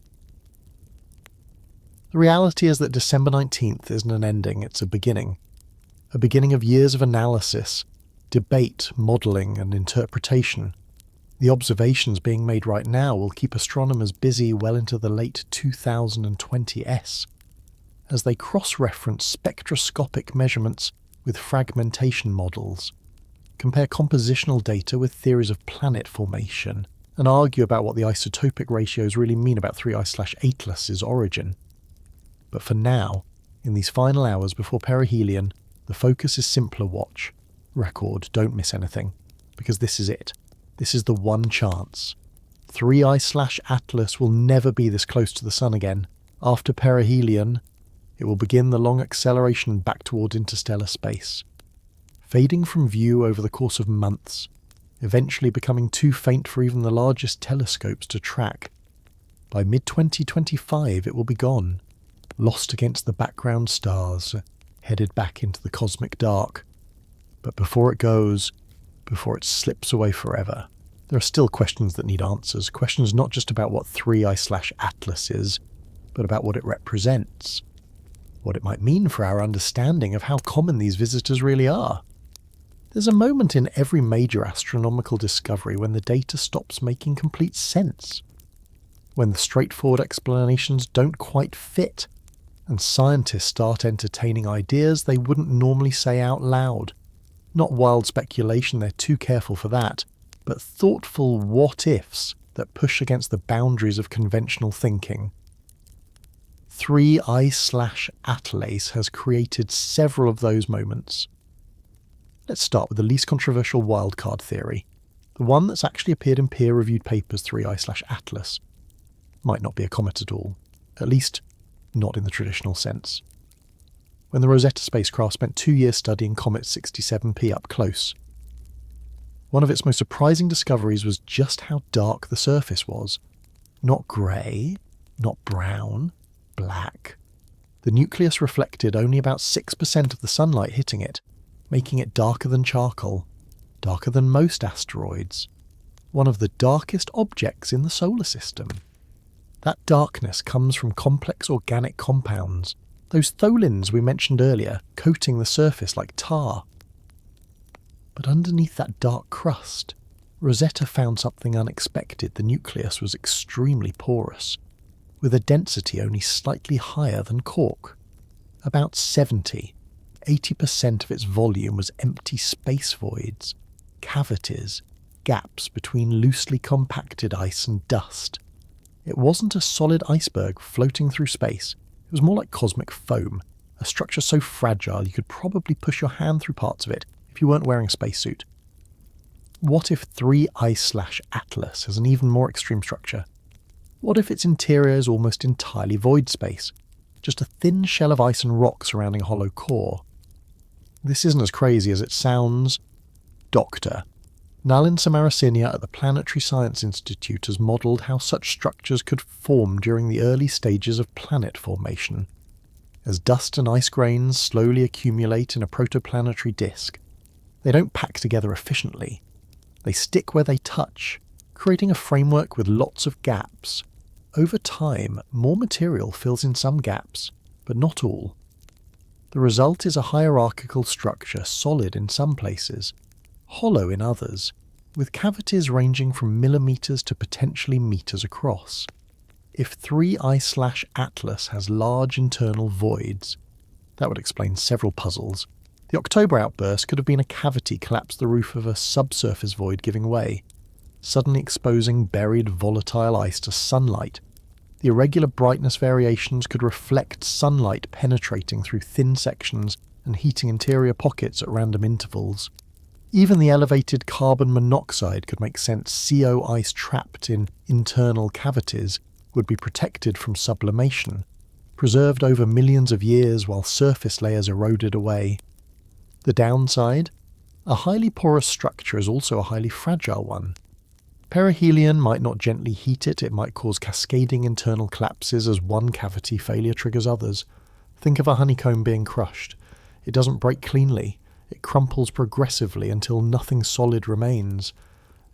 The reality is that December 19th isn't an ending, it's a beginning. A beginning of years of analysis, debate, modelling and interpretation. The observations being made right now will keep astronomers busy well into the late 2020s, as they cross-reference spectroscopic measurements with fragmentation models, compare compositional data with theories of planet formation, and argue about what the isotopic ratios really mean about 3I/Atlas's origin. But for now, in these final hours before perihelion, the focus is simpler watch, record, don't miss anything, because this is it. This is the one chance. 3I/Atlas will never be this close to the Sun again. After perihelion, it will begin the long acceleration back toward interstellar space, fading from view over the course of months, eventually becoming too faint for even the largest telescopes to track. By mid-2025 it will be gone, lost against the background stars, headed back into the cosmic dark. But before it goes, before it slips away forever, there are still questions that need answers, questions not just about what 3I/Atlas is, but about what it represents, what it might mean for our understanding of how common these visitors really are. There's a moment in every major astronomical discovery when the data stops making complete sense, when the straightforward explanations don't quite fit, and scientists start entertaining ideas they wouldn't normally say out loud. Not wild speculation, they're too careful for that, but thoughtful what-ifs that push against the boundaries of conventional thinking. 3I/Atlas has created several of those moments. Let's start with the least controversial wildcard theory, the one that's actually appeared in peer-reviewed papers 3I/Atlas. Might not be a comet at all, at least not in the traditional sense. When the Rosetta spacecraft spent 2 years studying Comet 67P up close, one of its most surprising discoveries was just how dark the surface was. Not grey, not brown, black. The nucleus reflected only about 6% of the sunlight hitting it, making it darker than charcoal, darker than most asteroids, one of the darkest objects in the solar system. That darkness comes from complex organic compounds, those tholins we mentioned earlier, coating the surface like tar. But underneath that dark crust, Rosetta found something unexpected. The nucleus was extremely porous, with a density only slightly higher than cork. About 80% of its volume was empty space voids, cavities, gaps between loosely compacted ice and dust. It wasn't a solid iceberg floating through space. It was more like cosmic foam, a structure so fragile you could probably push your hand through parts of it if you weren't wearing a spacesuit. What if 3I/Atlas has an even more extreme structure? What if its interior is almost entirely void space, just a thin shell of ice and rock surrounding a hollow core? This isn't as crazy as it sounds. Dr. Nalin Samarasinia at the Planetary Science Institute has modelled how such structures could form during the early stages of planet formation. As dust and ice grains slowly accumulate in a protoplanetary disk, they don't pack together efficiently. They stick where they touch, creating a framework with lots of gaps. Over time, more material fills in some gaps, but not all. The result is a hierarchical structure, solid in some places, hollow in others, with cavities ranging from millimetres to potentially metres across. If 3I/Atlas has large internal voids, that would explain several puzzles. The October outburst could have been a cavity collapsed the roof of a subsurface void giving way, suddenly exposing buried volatile ice to sunlight. The irregular brightness variations could reflect sunlight penetrating through thin sections and heating interior pockets at random intervals. Even the elevated carbon monoxide could make sense. CO ice trapped in internal cavities would be protected from sublimation, preserved over millions of years while surface layers eroded away. The downside? A highly porous structure is also a highly fragile one. Perihelion might not gently heat it, it might cause cascading internal collapses as one cavity failure triggers others. Think of a honeycomb being crushed. It doesn't break cleanly. It crumples progressively until nothing solid remains.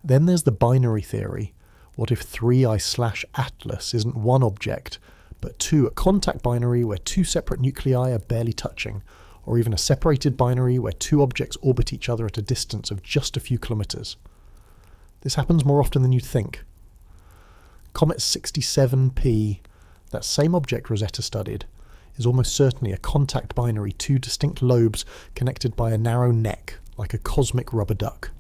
Then there's the binary theory. What if 3I/Atlas isn't one object, but two, a contact binary where two separate nuclei are barely touching, or even a separated binary where two objects orbit each other at a distance of just a few kilometres? This happens more often than you'd think. Comet 67P, that same object Rosetta studied, is almost certainly a contact binary, two distinct lobes connected by a narrow neck, like a cosmic rubber duck.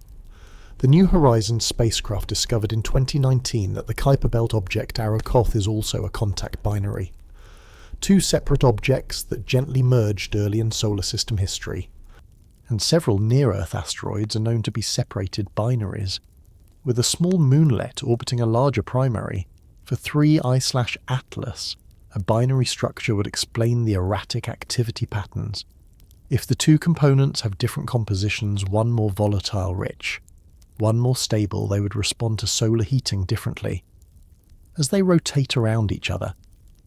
The New Horizons spacecraft discovered in 2019 that the Kuiper Belt object Arrokoth is also a contact binary. Two separate objects that gently merged early in solar system history. And several near-Earth asteroids are known to be separated binaries, with a small moonlet orbiting a larger primary. For 3I/Atlas, a binary structure would explain the erratic activity patterns. If the two components have different compositions, one more volatile rich, one more stable, they would respond to solar heating differently. As they rotate around each other,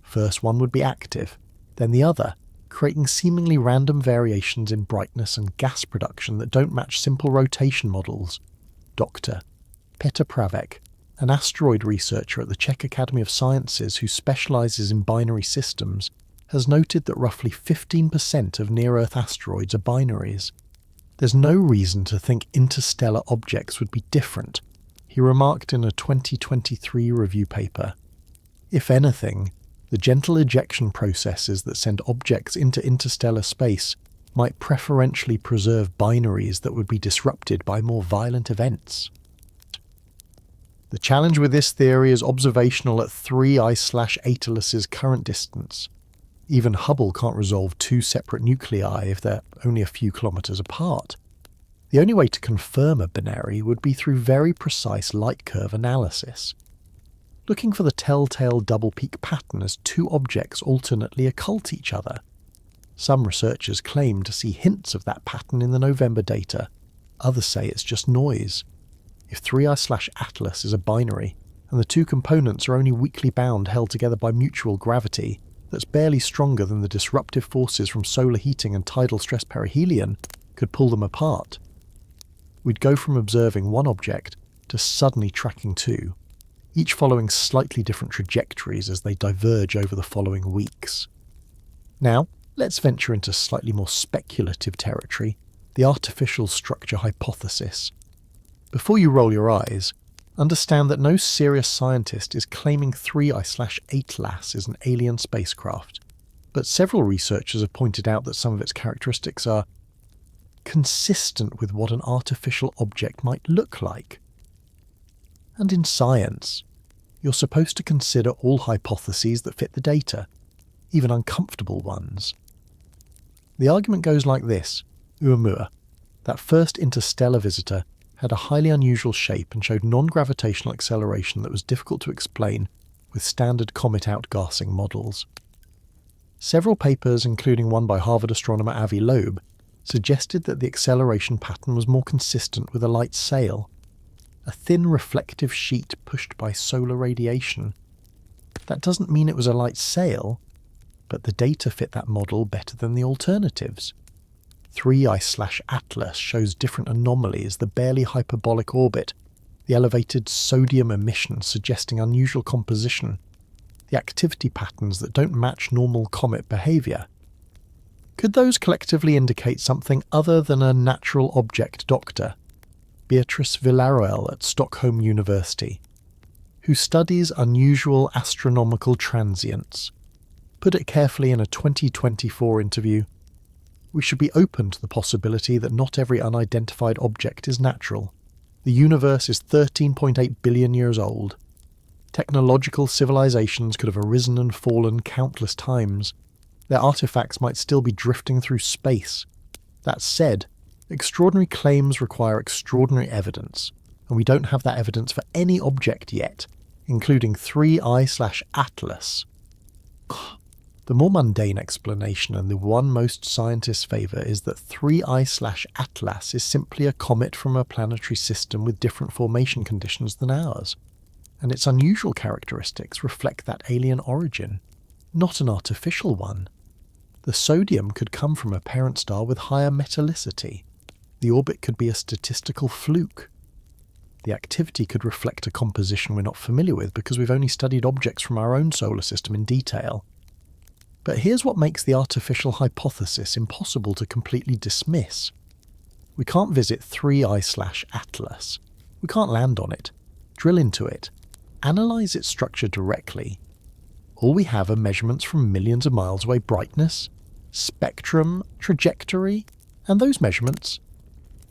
first one would be active, then the other, creating seemingly random variations in brightness and gas production that don't match simple rotation models. Dr. Petr Pravec, an asteroid researcher at the Czech Academy of Sciences who specialises in binary systems, has noted that roughly 15% of near-Earth asteroids are binaries. There's no reason to think interstellar objects would be different, he remarked in a 2023 review paper. If anything, the gentle ejection processes that send objects into interstellar space might preferentially preserve binaries that would be disrupted by more violent events. The challenge with this theory is observational at 3I/Atlas's current distance. Even Hubble can't resolve two separate nuclei if they're only a few kilometres apart. The only way to confirm a binary would be through very precise light curve analysis, looking for the telltale double peak pattern as two objects alternately occult each other. Some researchers claim to see hints of that pattern in the November data, others say it's just noise. If 3I/Atlas is a binary, and the two components are only weakly bound held together by mutual gravity that's barely stronger than the disruptive forces from solar heating and tidal stress perihelion could pull them apart, we'd go from observing one object to suddenly tracking two, each following slightly different trajectories as they diverge over the following weeks. Now, let's venture into slightly more speculative territory, the artificial structure hypothesis. Before you roll your eyes, understand that no serious scientist is claiming 3I/Atlas is an alien spacecraft, but several researchers have pointed out that some of its characteristics are consistent with what an artificial object might look like. And in science, you're supposed to consider all hypotheses that fit the data, even uncomfortable ones. The argument goes like this. Oumuamua, that first interstellar visitor, had a highly unusual shape and showed non-gravitational acceleration that was difficult to explain with standard comet outgassing models. Several papers, including one by Harvard astronomer Avi Loeb, suggested that the acceleration pattern was more consistent with a light sail, a thin reflective sheet pushed by solar radiation. That doesn't mean it was a light sail, but the data fit that model better than the alternatives. 3I/Atlas shows different anomalies, the barely hyperbolic orbit, the elevated sodium emission suggesting unusual composition, the activity patterns that don't match normal comet behaviour. Could those collectively indicate something other than a natural object doctor, Beatrice Villarroel at Stockholm University, who studies unusual astronomical transients, put it carefully in a 2024 interview? We should be open to the possibility that not every unidentified object is natural. The universe is 13.8 billion years old. Technological civilizations could have arisen and fallen countless times. Their artifacts might still be drifting through space. That said, extraordinary claims require extraordinary evidence, and we don't have that evidence for any object yet, including 3I/Atlas. The more mundane explanation, and the one most scientists favour, is that 3I/Atlas is simply a comet from a planetary system with different formation conditions than ours, and its unusual characteristics reflect that alien origin, not an artificial one. The sodium could come from a parent star with higher metallicity. The orbit could be a statistical fluke. The activity could reflect a composition we're not familiar with because we've only studied objects from our own solar system in detail. But here's what makes the artificial hypothesis impossible to completely dismiss. We can't visit 3I/Atlas. We can't land on it, drill into it, analyse its structure directly. All we have are measurements from millions of miles away: brightness, spectrum, trajectory, and those measurements,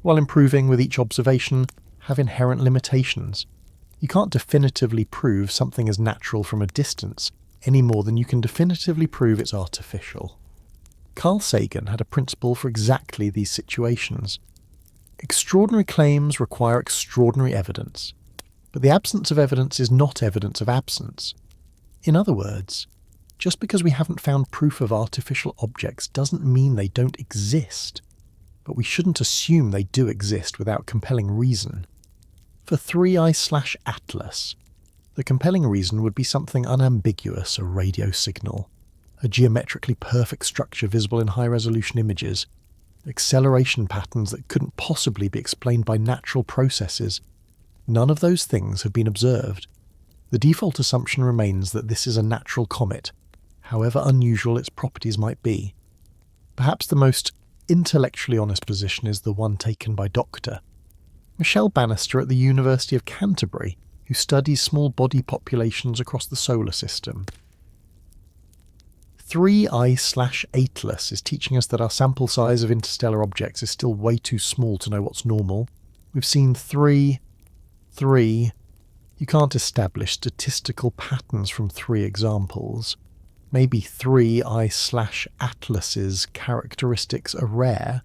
while improving with each observation, have inherent limitations. You can't definitively prove something is natural from a distance, any more than you can definitively prove it's artificial. Carl Sagan had a principle for exactly these situations. Extraordinary claims require extraordinary evidence, but the absence of evidence is not evidence of absence. In other words, just because we haven't found proof of artificial objects doesn't mean they don't exist, but we shouldn't assume they do exist without compelling reason. For 3I/Atlas, the compelling reason would be something unambiguous: a radio signal, a geometrically perfect structure visible in high-resolution images, acceleration patterns that couldn't possibly be explained by natural processes. None of those things have been observed. The default assumption remains that this is a natural comet, however unusual its properties might be. Perhaps the most intellectually honest position is the one taken by Dr. Michelle Bannister at the University of Canterbury, who studies small body populations across the solar system. 3I/Atlas is teaching us that our sample size of interstellar objects is still way too small to know what's normal. We've seen three. You can't establish statistical patterns from 3 examples. Maybe 3I/Atlas's characteristics are rare.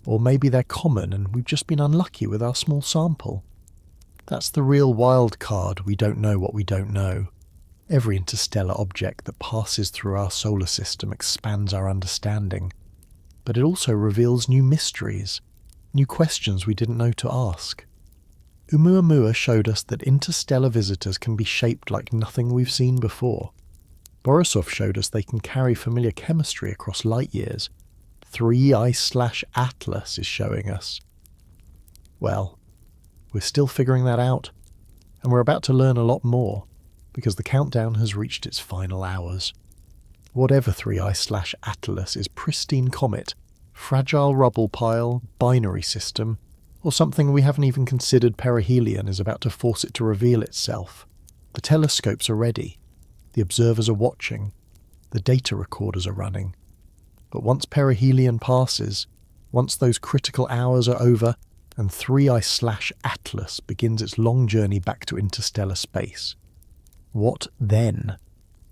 Or maybe they're common and we've just been unlucky with our small sample. That's the real wild card. We don't know what we don't know. Every interstellar object that passes through our solar system expands our understanding, but it also reveals new mysteries, new questions we didn't know to ask. Oumuamua showed us that interstellar visitors can be shaped like nothing we've seen before. Borisov showed us they can carry familiar chemistry across light years. 3I/Atlas is showing us. Well, we're still figuring that out, and we're about to learn a lot more, because the countdown has reached its final hours. Whatever 3I/Atlas is, pristine comet, fragile rubble pile, binary system, or something we haven't even considered perihelion is about to force it to reveal itself. The telescopes are ready, the observers are watching, the data recorders are running. But once perihelion passes, once those critical hours are over, and 3I/Atlas begins its long journey back to interstellar space, what then?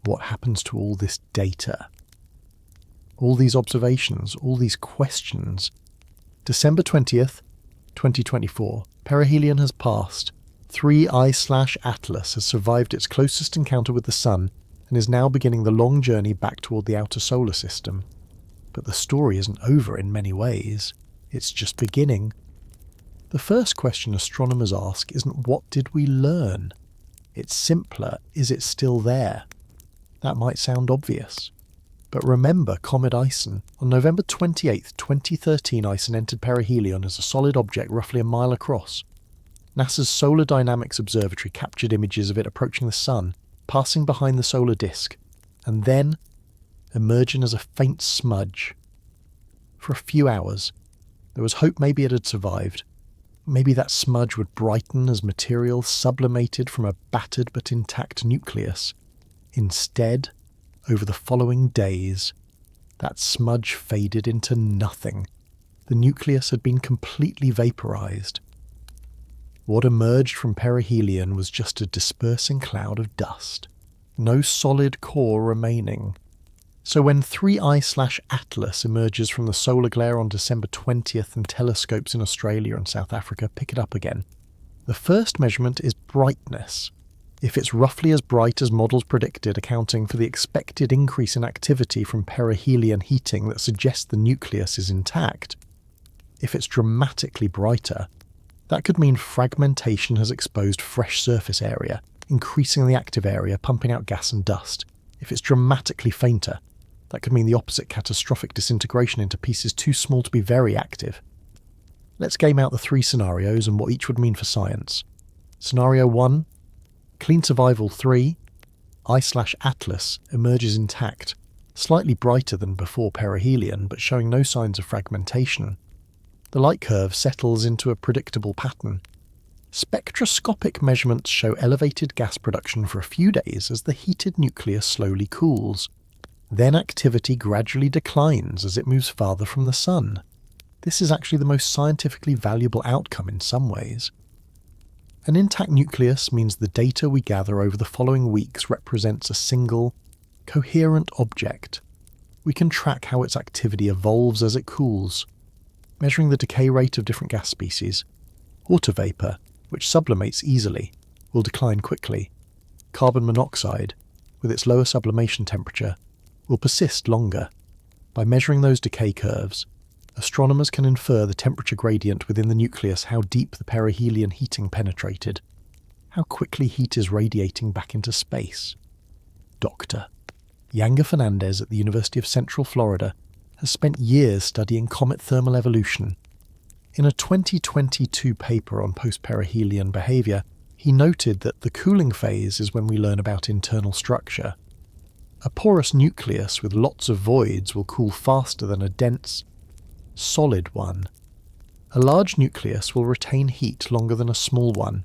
What happens to all this data? All these observations, all these questions. December 20th, 2024, perihelion has passed. 3I/Atlas has survived its closest encounter with the Sun and is now beginning the long journey back toward the outer solar system. But the story isn't over in many ways. It's just beginning. The first question astronomers ask isn't what did we learn? It's simpler, is it still there? That might sound obvious. But remember Comet Ison. On November 28, 2013, Ison entered perihelion as a solid object roughly a mile across. NASA's Solar Dynamics Observatory captured images of it approaching the Sun, passing behind the solar disk, and then emerging as a faint smudge. For a few hours, there was hope maybe it had survived. Maybe that smudge would brighten as material sublimated from a battered but intact nucleus. Instead, over the following days, that smudge faded into nothing. The nucleus had been completely vaporized. What emerged from perihelion was just a dispersing cloud of dust. No solid core remaining. So when 3I/Atlas emerges from the solar glare on December 20th and telescopes in Australia and South Africa pick it up again, the first measurement is brightness. If it's roughly as bright as models predicted, accounting for the expected increase in activity from perihelion heating that suggests the nucleus is intact, if it's dramatically brighter, that could mean fragmentation has exposed fresh surface area, increasing the active area, pumping out gas and dust. If it's dramatically fainter, that could mean the opposite, catastrophic disintegration into pieces too small to be very active. Let's game out the three scenarios and what each would mean for science. Scenario 1, clean survival. 3I/Atlas emerges intact, slightly brighter than before perihelion, but showing no signs of fragmentation. The light curve settles into a predictable pattern. Spectroscopic measurements show elevated gas production for a few days as the heated nucleus slowly cools. Then activity gradually declines as it moves farther from the Sun. This is actually the most scientifically valuable outcome in some ways. An intact nucleus means the data we gather over the following weeks represents a single, coherent object. We can track how its activity evolves as it cools, measuring the decay rate of different gas species. Water vapour, which sublimates easily, will decline quickly. Carbon monoxide, with its lower sublimation temperature, will persist longer. By measuring those decay curves, astronomers can infer the temperature gradient within the nucleus, how deep the perihelion heating penetrated, how quickly heat is radiating back into space. Dr. Yanga Fernandez at the University of Central Florida has spent years studying comet thermal evolution. In a 2022 paper on post-perihelion behaviour, he noted that the cooling phase is when we learn about internal structure. A porous nucleus with lots of voids will cool faster than a dense, solid one. A large nucleus will retain heat longer than a small one.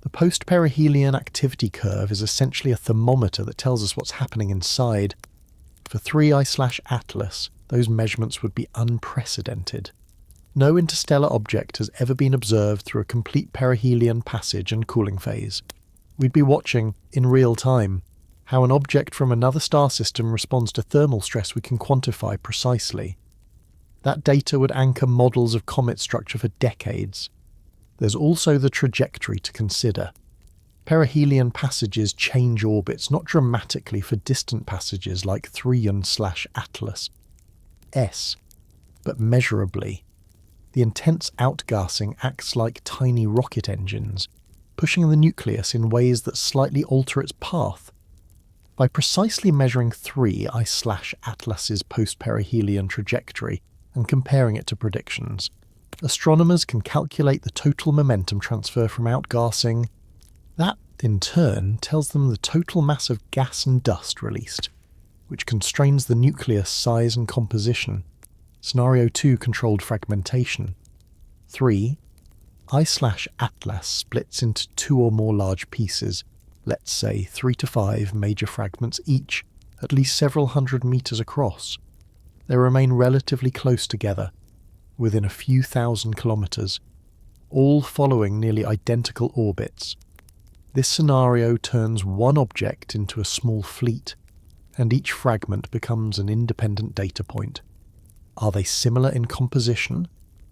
The post-perihelion activity curve is essentially a thermometer that tells us what's happening inside. For 3I/Atlas, those measurements would be unprecedented. No interstellar object has ever been observed through a complete perihelion passage and cooling phase. We'd be watching, in real time, how an object from another star system responds to thermal stress we can quantify precisely. That data would anchor models of comet structure for decades. There's also the trajectory to consider. Perihelion passages change orbits not dramatically for distant passages like Thrion/Atlas S, but measurably. The intense outgassing acts like tiny rocket engines, pushing the nucleus in ways that slightly alter its path. By precisely measuring 3I/Atlas's post-perihelion trajectory and comparing it to predictions, astronomers can calculate the total momentum transfer from outgassing. That, in turn, tells them the total mass of gas and dust released, which constrains the nucleus size and composition. Scenario 2 controlled fragmentation. 3I/Atlas splits into 2 or more large pieces, let's say 3 to 5 major fragments each, at least several hundred meters across. They remain relatively close together, within a few thousand kilometers, all following nearly identical orbits. This scenario turns one object into a small fleet, and each fragment becomes an independent data point. Are they similar in composition,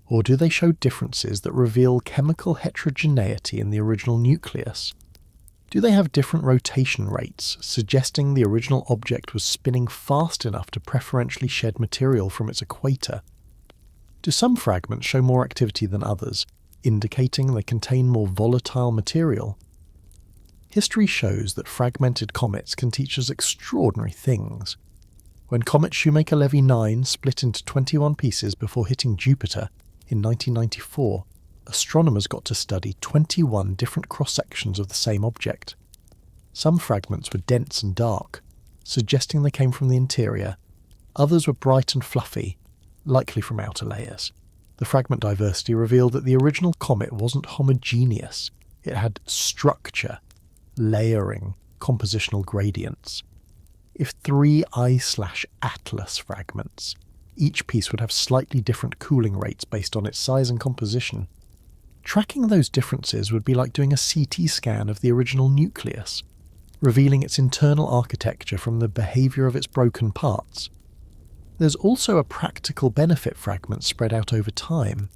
or do they show differences that reveal chemical heterogeneity in the original nucleus? Do they have different rotation rates, suggesting the original object was spinning fast enough to preferentially shed material from its equator? Do some fragments show more activity than others, indicating they contain more volatile material? History shows that fragmented comets can teach us extraordinary things. When comet Shoemaker-Levy 9 split into 21 pieces before hitting Jupiter in 1994, astronomers got to study 21 different cross-sections of the same object. Some fragments were dense and dark, suggesting they came from the interior. Others were bright and fluffy, likely from outer layers. The fragment diversity revealed that the original comet wasn't homogeneous. It had structure, layering, compositional gradients. If 3I/Atlas fragments, each piece would have slightly different cooling rates based on its size and composition. Tracking those differences would be like doing a CT scan of the original nucleus, revealing its internal architecture from the behaviour of its broken parts. There's also a practical benefit fragments spread out over time,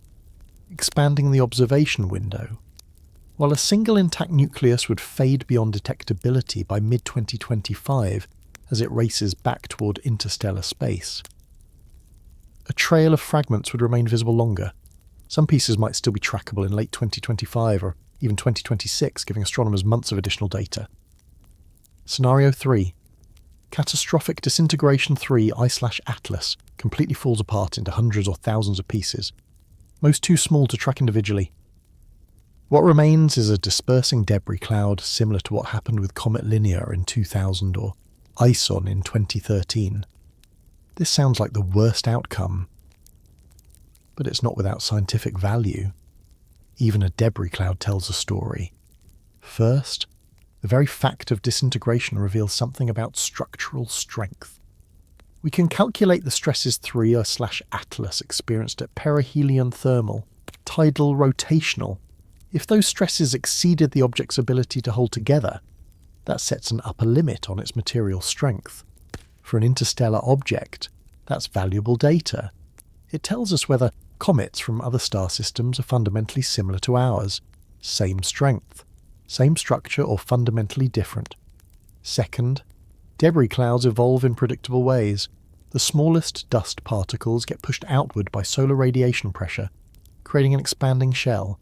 expanding the observation window. While a single intact nucleus would fade beyond detectability by mid-2025 as it races back toward interstellar space, a trail of fragments would remain visible longer. Some pieces might still be trackable in late 2025 or even 2026, giving astronomers months of additional data. Scenario 3. Catastrophic disintegration 3I/Atlas completely falls apart into hundreds or thousands of pieces, most too small to track individually. What remains is a dispersing debris cloud similar to what happened with Comet Linear in 2000 or Ison in 2013. This sounds like the worst outcome, but it's not without scientific value. Even a debris cloud tells a story. First, the very fact of disintegration reveals something about structural strength. We can calculate the stresses 3I/Atlas experienced at perihelion thermal, tidal rotational. If those stresses exceeded the object's ability to hold together, that sets an upper limit on its material strength. For an interstellar object, that's valuable data. It tells us whether comets from other star systems are fundamentally similar to ours, same strength, same structure, or fundamentally different. Second, debris clouds evolve in predictable ways. The smallest dust particles get pushed outward by solar radiation pressure, creating an expanding shell.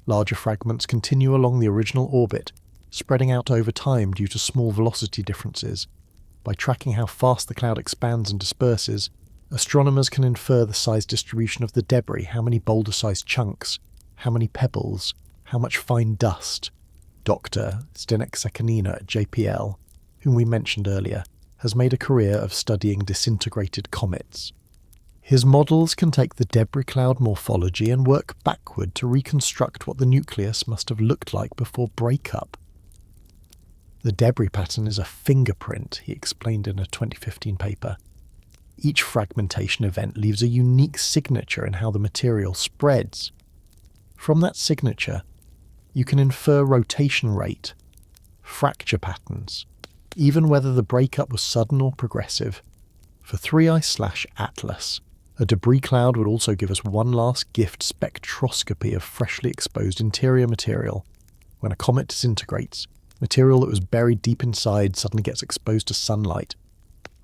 Larger fragments continue along the original orbit, spreading out over time due to small velocity differences. By tracking how fast the cloud expands and disperses, astronomers can infer the size distribution of the debris, how many boulder-sized chunks, how many pebbles, how much fine dust. Dr. Zdenek Sekanina at JPL, whom we mentioned earlier, has made a career of studying disintegrated comets. His models can take the debris cloud morphology and work backward to reconstruct what the nucleus must have looked like before breakup. The debris pattern is a fingerprint, he explained in a 2015 paper. Each fragmentation event leaves a unique signature in how the material spreads. From that signature, you can infer rotation rate, fracture patterns, even whether the breakup was sudden or progressive. For 3I/Atlas, A debris cloud would also give us one last gift spectroscopy of freshly exposed interior material. When a comet disintegrates, material that was buried deep inside suddenly gets exposed to sunlight.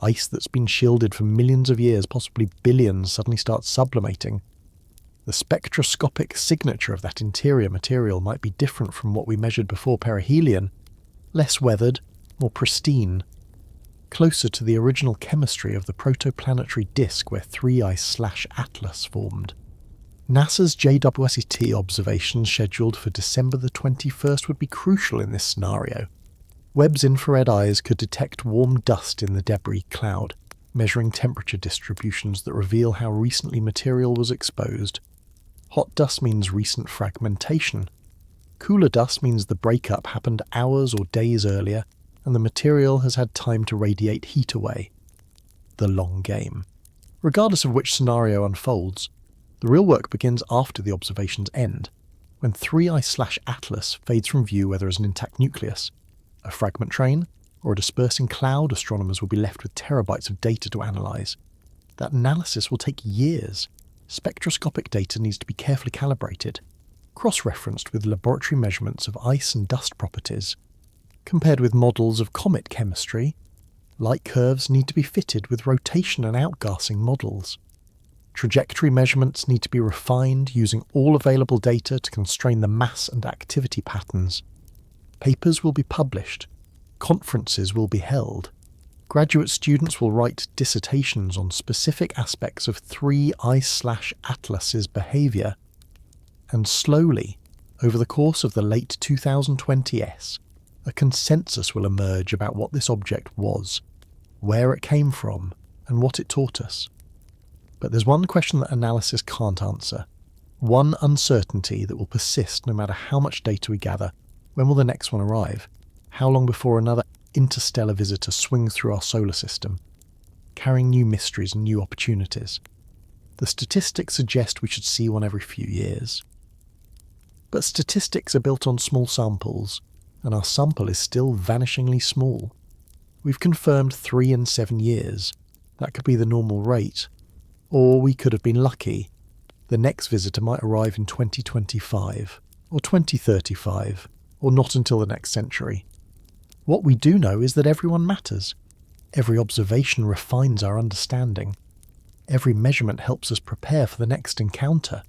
Ice that's been shielded for millions of years, possibly billions, suddenly starts sublimating. The spectroscopic signature of that interior material might be different from what we measured before perihelion, less weathered, more pristine, closer to the original chemistry of the protoplanetary disk where 3I/Atlas formed. NASA's JWST observations scheduled for December the 21st would be crucial in this scenario. Webb's infrared eyes could detect warm dust in the debris cloud, measuring temperature distributions that reveal how recently material was exposed. Hot dust means recent fragmentation. Cooler dust means the breakup happened hours or days earlier, and the material has had time to radiate heat away. The long game. Regardless of which scenario unfolds, the real work begins after the observations end, when 3I/Atlas fades from view whether as an intact nucleus, a fragment train, or a dispersing cloud. Astronomers will be left with terabytes of data to analyse. That analysis will take years. Spectroscopic data needs to be carefully calibrated, cross-referenced with laboratory measurements of ice and dust properties. Compared with models of comet chemistry, light curves need to be fitted with rotation and outgassing models. Trajectory measurements need to be refined using all available data to constrain the mass and activity patterns. Papers will be published. Conferences will be held. Graduate students will write dissertations on specific aspects of 3I/Atlas's behaviour. And slowly, over the course of the late 2020s, a consensus will emerge about what this object was, where it came from, and what it taught us. But there's one question that analysis can't answer. One uncertainty that will persist no matter how much data we gather. When will the next one arrive? How long before another interstellar visitor swings through our solar system, carrying new mysteries and new opportunities? The statistics suggest we should see one every few years. But statistics are built on small samples, and our sample is still vanishingly small. We've confirmed 3 in 7 years. That could be the normal rate. Or we could have been lucky. The next visitor might arrive in 2025, or 2035, or not until the next century. What we do know is that everyone matters. Every observation refines our understanding. Every measurement helps us prepare for the next encounter.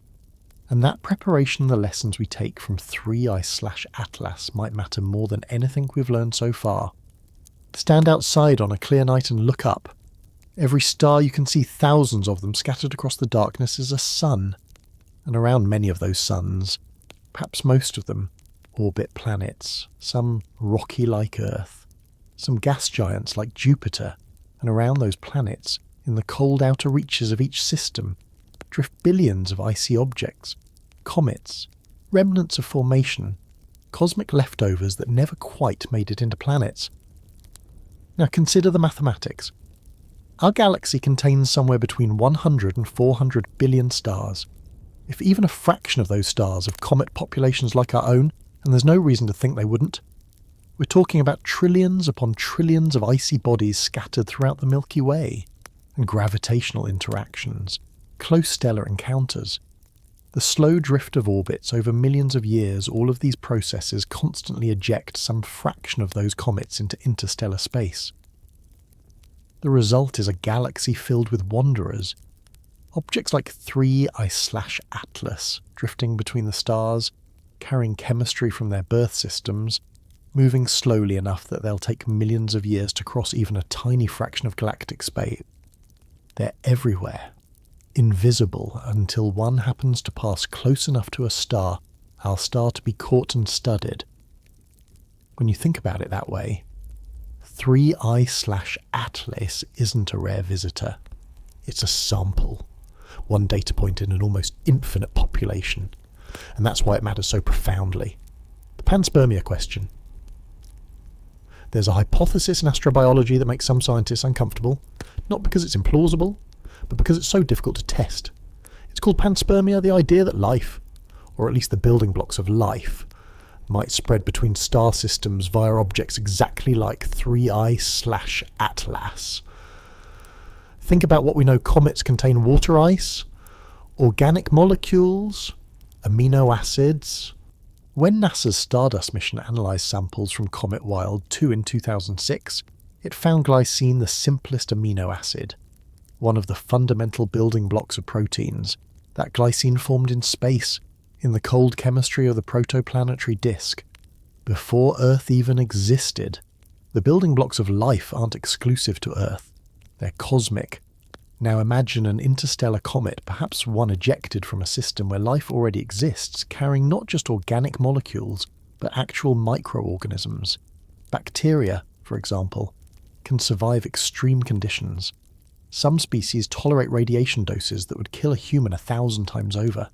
And that preparation and the lessons we take from 3I/Atlas might matter more than anything we've learned so far. Stand outside on a clear night and look up. Every star you can see, thousands of them scattered across the darkness, is a sun. And around many of those suns, perhaps most of them, orbit planets, some rocky like Earth, some gas giants like Jupiter, and around those planets, in the cold outer reaches of each system, drift billions of icy objects, comets, remnants of formation, cosmic leftovers that never quite made it into planets. Now consider the mathematics. Our galaxy contains somewhere between 100 and 400 billion stars. If even a fraction of those stars have comet populations like our own, and there's no reason to think they wouldn't, we're talking about trillions upon trillions of icy bodies scattered throughout the Milky Way, and gravitational interactions, close stellar encounters, the slow drift of orbits over millions of years. All of these processes constantly eject some fraction of those comets into interstellar space. The result is a galaxy filled with wanderers, objects like 3I/Atlas drifting between the stars, carrying chemistry from their birth systems, moving slowly enough that they'll take millions of years to cross even a tiny fraction of galactic space. They're everywhere, invisible until one happens to pass close enough to a star, our star to be caught and studied. When you think about it that way, 3I/Atlas isn't a rare visitor. It's a sample, one data point in an almost infinite population. And that's why it matters so profoundly. The Panspermia question. There's a hypothesis in astrobiology that makes some scientists uncomfortable, not because it's implausible, but because it's so difficult to test. It's called Panspermia, the idea that life, or at least the building blocks of life, might spread between star systems via objects exactly like 3I/Atlas. Think about what we know comets contain: water ice, organic molecules, amino acids. When NASA's Stardust mission analysed samples from Comet Wild 2 in 2006, it found glycine the simplest amino acid, one of the fundamental building blocks of proteins. That glycine formed in space, in the cold chemistry of the protoplanetary disk, before Earth even existed. The building blocks of life aren't exclusive to Earth. They're cosmic. Now imagine an interstellar comet, perhaps one ejected from a system where life already exists, carrying not just organic molecules, but actual microorganisms. Bacteria, for example, can survive extreme conditions. Some species tolerate radiation doses that would kill a human 1,000 times over.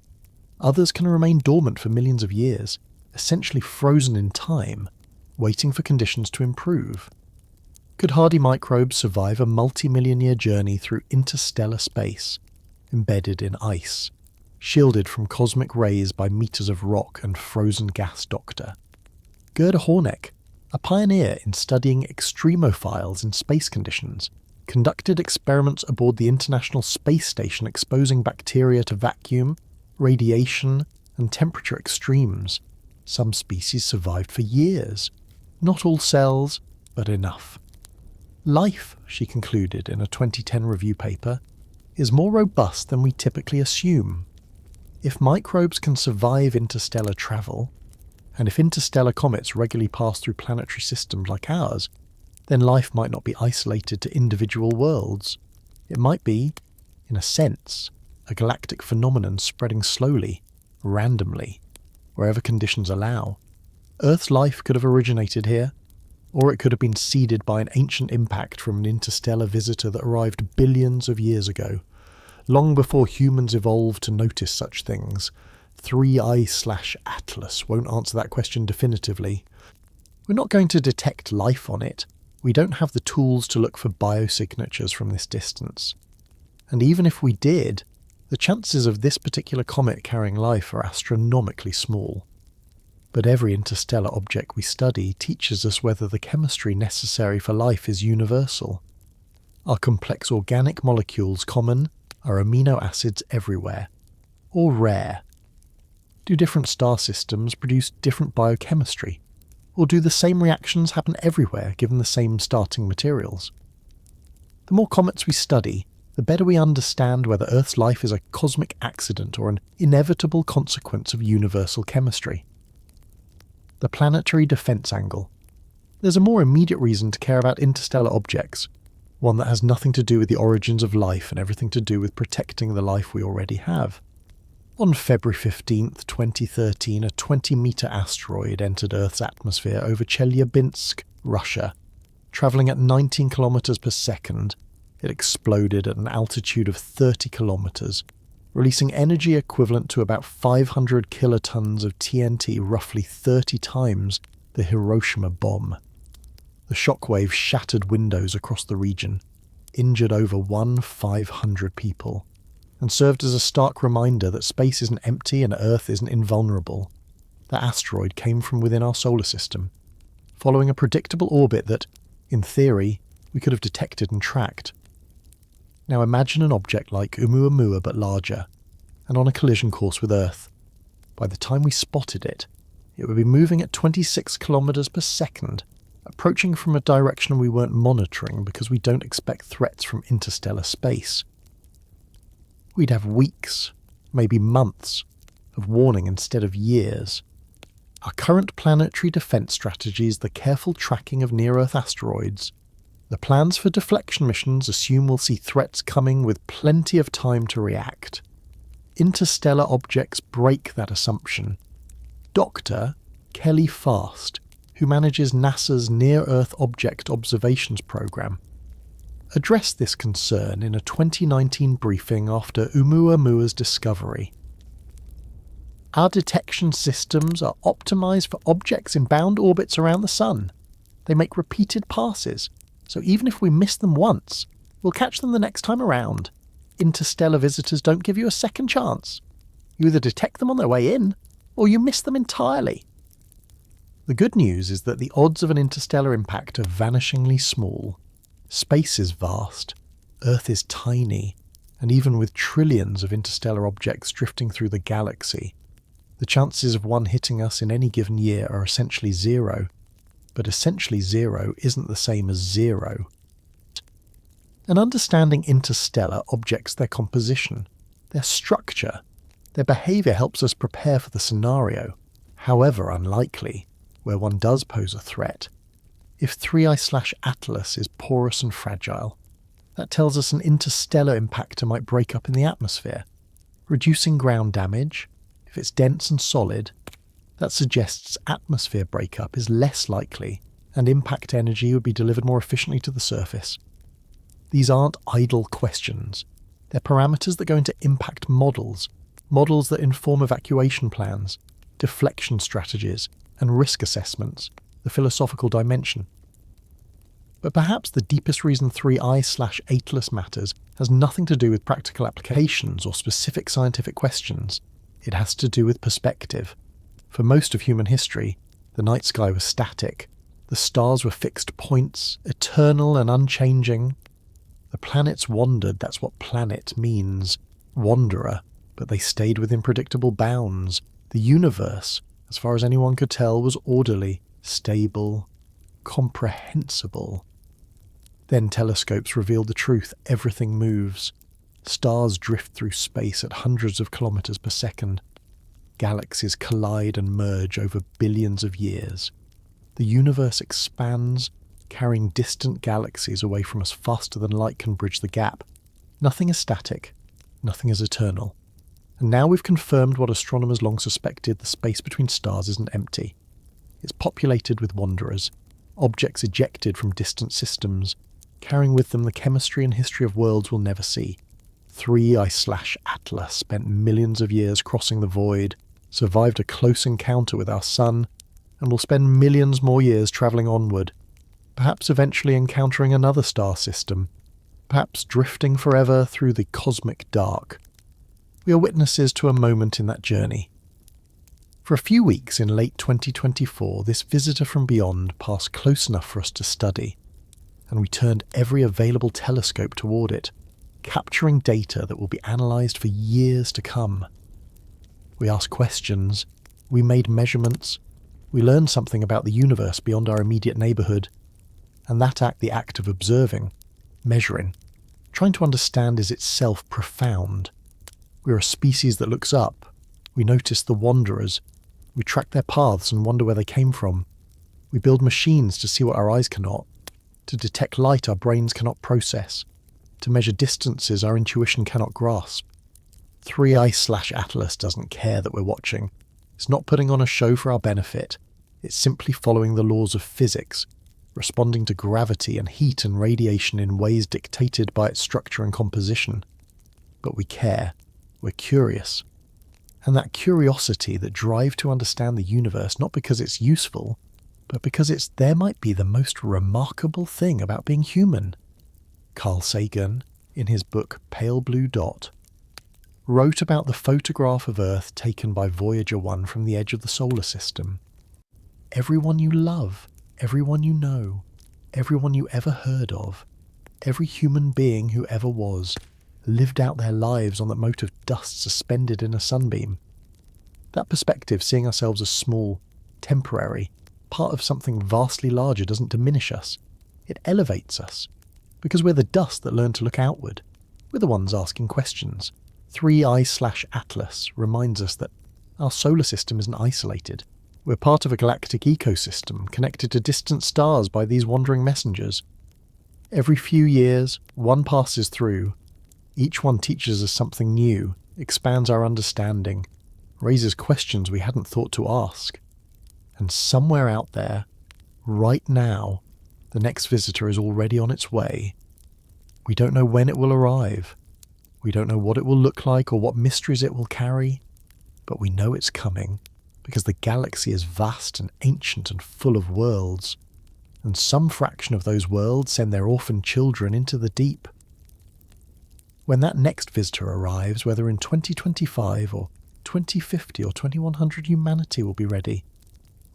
Others can remain dormant for millions of years, essentially frozen in time, waiting for conditions to improve. Could hardy microbes survive a multi-million-year journey through interstellar space, embedded in ice, shielded from cosmic rays by meters of rock and frozen gas doctor? Gerda Horneck, a pioneer in studying extremophiles in space conditions, conducted experiments aboard the International Space Station exposing bacteria to vacuum, radiation, and temperature extremes. Some species survived for years. Not all cells, but enough. Life, she concluded in a 2010 review paper, is more robust than we typically assume. If microbes can survive interstellar travel, and if interstellar comets regularly pass through planetary systems like ours, then life might not be isolated to individual worlds. It might be, in a sense, a galactic phenomenon spreading slowly, randomly, wherever conditions allow. Earth's life could have originated here, or it could have been seeded by an ancient impact from an interstellar visitor that arrived billions of years ago, long before humans evolved to notice such things. 3I/Atlas won't answer that question definitively. We're not going to detect life on it. We don't have the tools to look for biosignatures from this distance. And even if we did, the chances of this particular comet carrying life are astronomically small. But every interstellar object we study teaches us whether the chemistry necessary for life is universal. Are complex organic molecules common? Are amino acids everywhere? Or rare? Do different star systems produce different biochemistry? Or do the same reactions happen everywhere given the same starting materials? The more comets we study, the better we understand whether Earth's life is a cosmic accident or an inevitable consequence of universal chemistry. The planetary defense angle. There's a more immediate reason to care about interstellar objects, one that has nothing to do with the origins of life and everything to do with protecting the life we already have. On February 15, 2013, a 20-metre asteroid entered Earth's atmosphere over Chelyabinsk, Russia. Travelling at 19 kilometres per second, it exploded at an altitude of 30 kilometres, releasing energy equivalent to about 500 kilotons of TNT, roughly 30 times the Hiroshima bomb. The shockwave shattered windows across the region, injured over 1,500 people, and served as a stark reminder that space isn't empty and Earth isn't invulnerable. The asteroid came from within our solar system, following a predictable orbit that, in theory, we could have detected and tracked. Now imagine an object like Oumuamua but larger, and on a collision course with Earth. By the time we spotted it, it would be moving at 26 kilometers per second, approaching from a direction we weren't monitoring because we don't expect threats from interstellar space. We'd have weeks, maybe months, of warning instead of years. Our current planetary defense strategy is the careful tracking of near-Earth asteroids. The plans for deflection missions assume we'll see threats coming with plenty of time to react. Interstellar objects break that assumption. Dr. Kelly Fast, who manages NASA's Near-Earth Object Observations program, addressed this concern in a 2019 briefing after Oumuamua's discovery. Our detection systems are optimized for objects in bound orbits around the Sun. They make repeated passes, so even if we miss them once, we'll catch them the next time around. Interstellar visitors don't give you a second chance. You either detect them on their way in, or you miss them entirely. The good news is that the odds of an interstellar impact are vanishingly small. Space is vast. Earth is tiny, and even with trillions of interstellar objects drifting through the galaxy, the chances of one hitting us in any given year are essentially zero. But essentially zero isn't the same as zero. And understanding interstellar objects, their composition, their structure, their behaviour helps us prepare for the scenario, however unlikely, where one does pose a threat. If 3I/Atlas is porous and fragile, that tells us an interstellar impactor might break up in the atmosphere, reducing ground damage. If it's dense and solid, that suggests atmosphere breakup is less likely and impact energy would be delivered more efficiently to the surface. These aren't idle questions. They're parameters that go into impact models that inform evacuation plans, deflection strategies, and risk assessments, the philosophical dimension. But perhaps the deepest reason 3I/Atlas matters has nothing to do with practical applications or specific scientific questions. It has to do with perspective. For most of human history, the night sky was static. The stars were fixed points, eternal and unchanging. The planets wandered, that's what planet means, wanderer, but they stayed within predictable bounds. The universe, as far as anyone could tell, was orderly, stable, comprehensible. Then telescopes revealed the truth: everything moves. Stars drift through space at hundreds of kilometers per second. Galaxies collide and merge over billions of years. The universe expands, carrying distant galaxies away from us faster than light can bridge the gap. Nothing is static, nothing is eternal. And now we've confirmed what astronomers long suspected: the space between stars isn't empty. It's populated with wanderers, objects ejected from distant systems, carrying with them the chemistry and history of worlds we'll never see. 3I/Atlas spent millions of years crossing the void, survived a close encounter with our sun, and will spend millions more years travelling onward, perhaps eventually encountering another star system, perhaps drifting forever through the cosmic dark. We are witnesses to a moment in that journey. For a few weeks in late 2024, this visitor from beyond passed close enough for us to study, and we turned every available telescope toward it, capturing data that will be analysed for years to come. We asked questions, we made measurements, we learned something about the universe beyond our immediate neighbourhood, and that act, the act of observing, measuring, trying to understand, is itself profound. We're a species that looks up. We notice the wanderers. We track their paths and wonder where they came from. We build machines to see what our eyes cannot, to detect light our brains cannot process, to measure distances our intuition cannot grasp. 3I/Atlas doesn't care that we're watching. It's not putting on a show for our benefit. It's simply following the laws of physics, responding to gravity and heat and radiation in ways dictated by its structure and composition. But we care. We're curious. And that curiosity, that drive to understand the universe, not because it's useful, but because there might be the most remarkable thing about being human. Carl Sagan, in his book Pale Blue Dot, wrote about the photograph of Earth taken by Voyager 1 from the edge of the solar system. Everyone you love, everyone you know, everyone you ever heard of, every human being who ever was, lived out their lives on that mote of dust suspended in a sunbeam. That perspective, seeing ourselves as small, temporary, part of something vastly larger, doesn't diminish us. It elevates us, because we're the dust that learn to look outward. We're the ones asking questions. 3I/Atlas reminds us that our solar system isn't isolated. We're part of a galactic ecosystem connected to distant stars by these wandering messengers. Every few years, one passes through. Each one teaches us something new, expands our understanding, raises questions we hadn't thought to ask. And somewhere out there, right now, the next visitor is already on its way. We don't know when it will arrive. We don't know what it will look like or what mysteries it will carry, but we know it's coming because the galaxy is vast and ancient and full of worlds, and some fraction of those worlds send their orphan children into the deep. When that next visitor arrives, whether in 2025 or 2050 or 2100, humanity will be ready.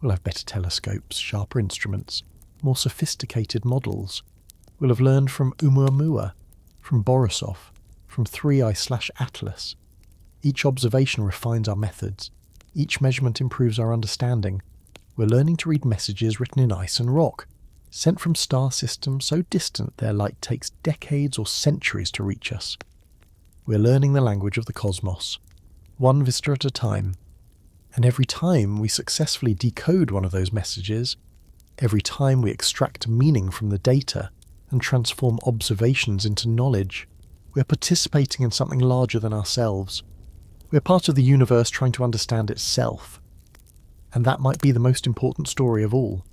We'll have better telescopes, sharper instruments, more sophisticated models. We'll have learned from Oumuamua, from Borisov, from 3i/Atlas. Each observation refines our methods. Each measurement improves our understanding. We're learning to read messages written in ice and rock, sent from star systems so distant their light takes decades or centuries to reach us. We're learning the language of the cosmos, one visitor at a time. And every time we successfully decode one of those messages, every time we extract meaning from the data and transform observations into knowledge, we're participating in something larger than ourselves. We're part of the universe trying to understand itself. And that might be the most important story of all.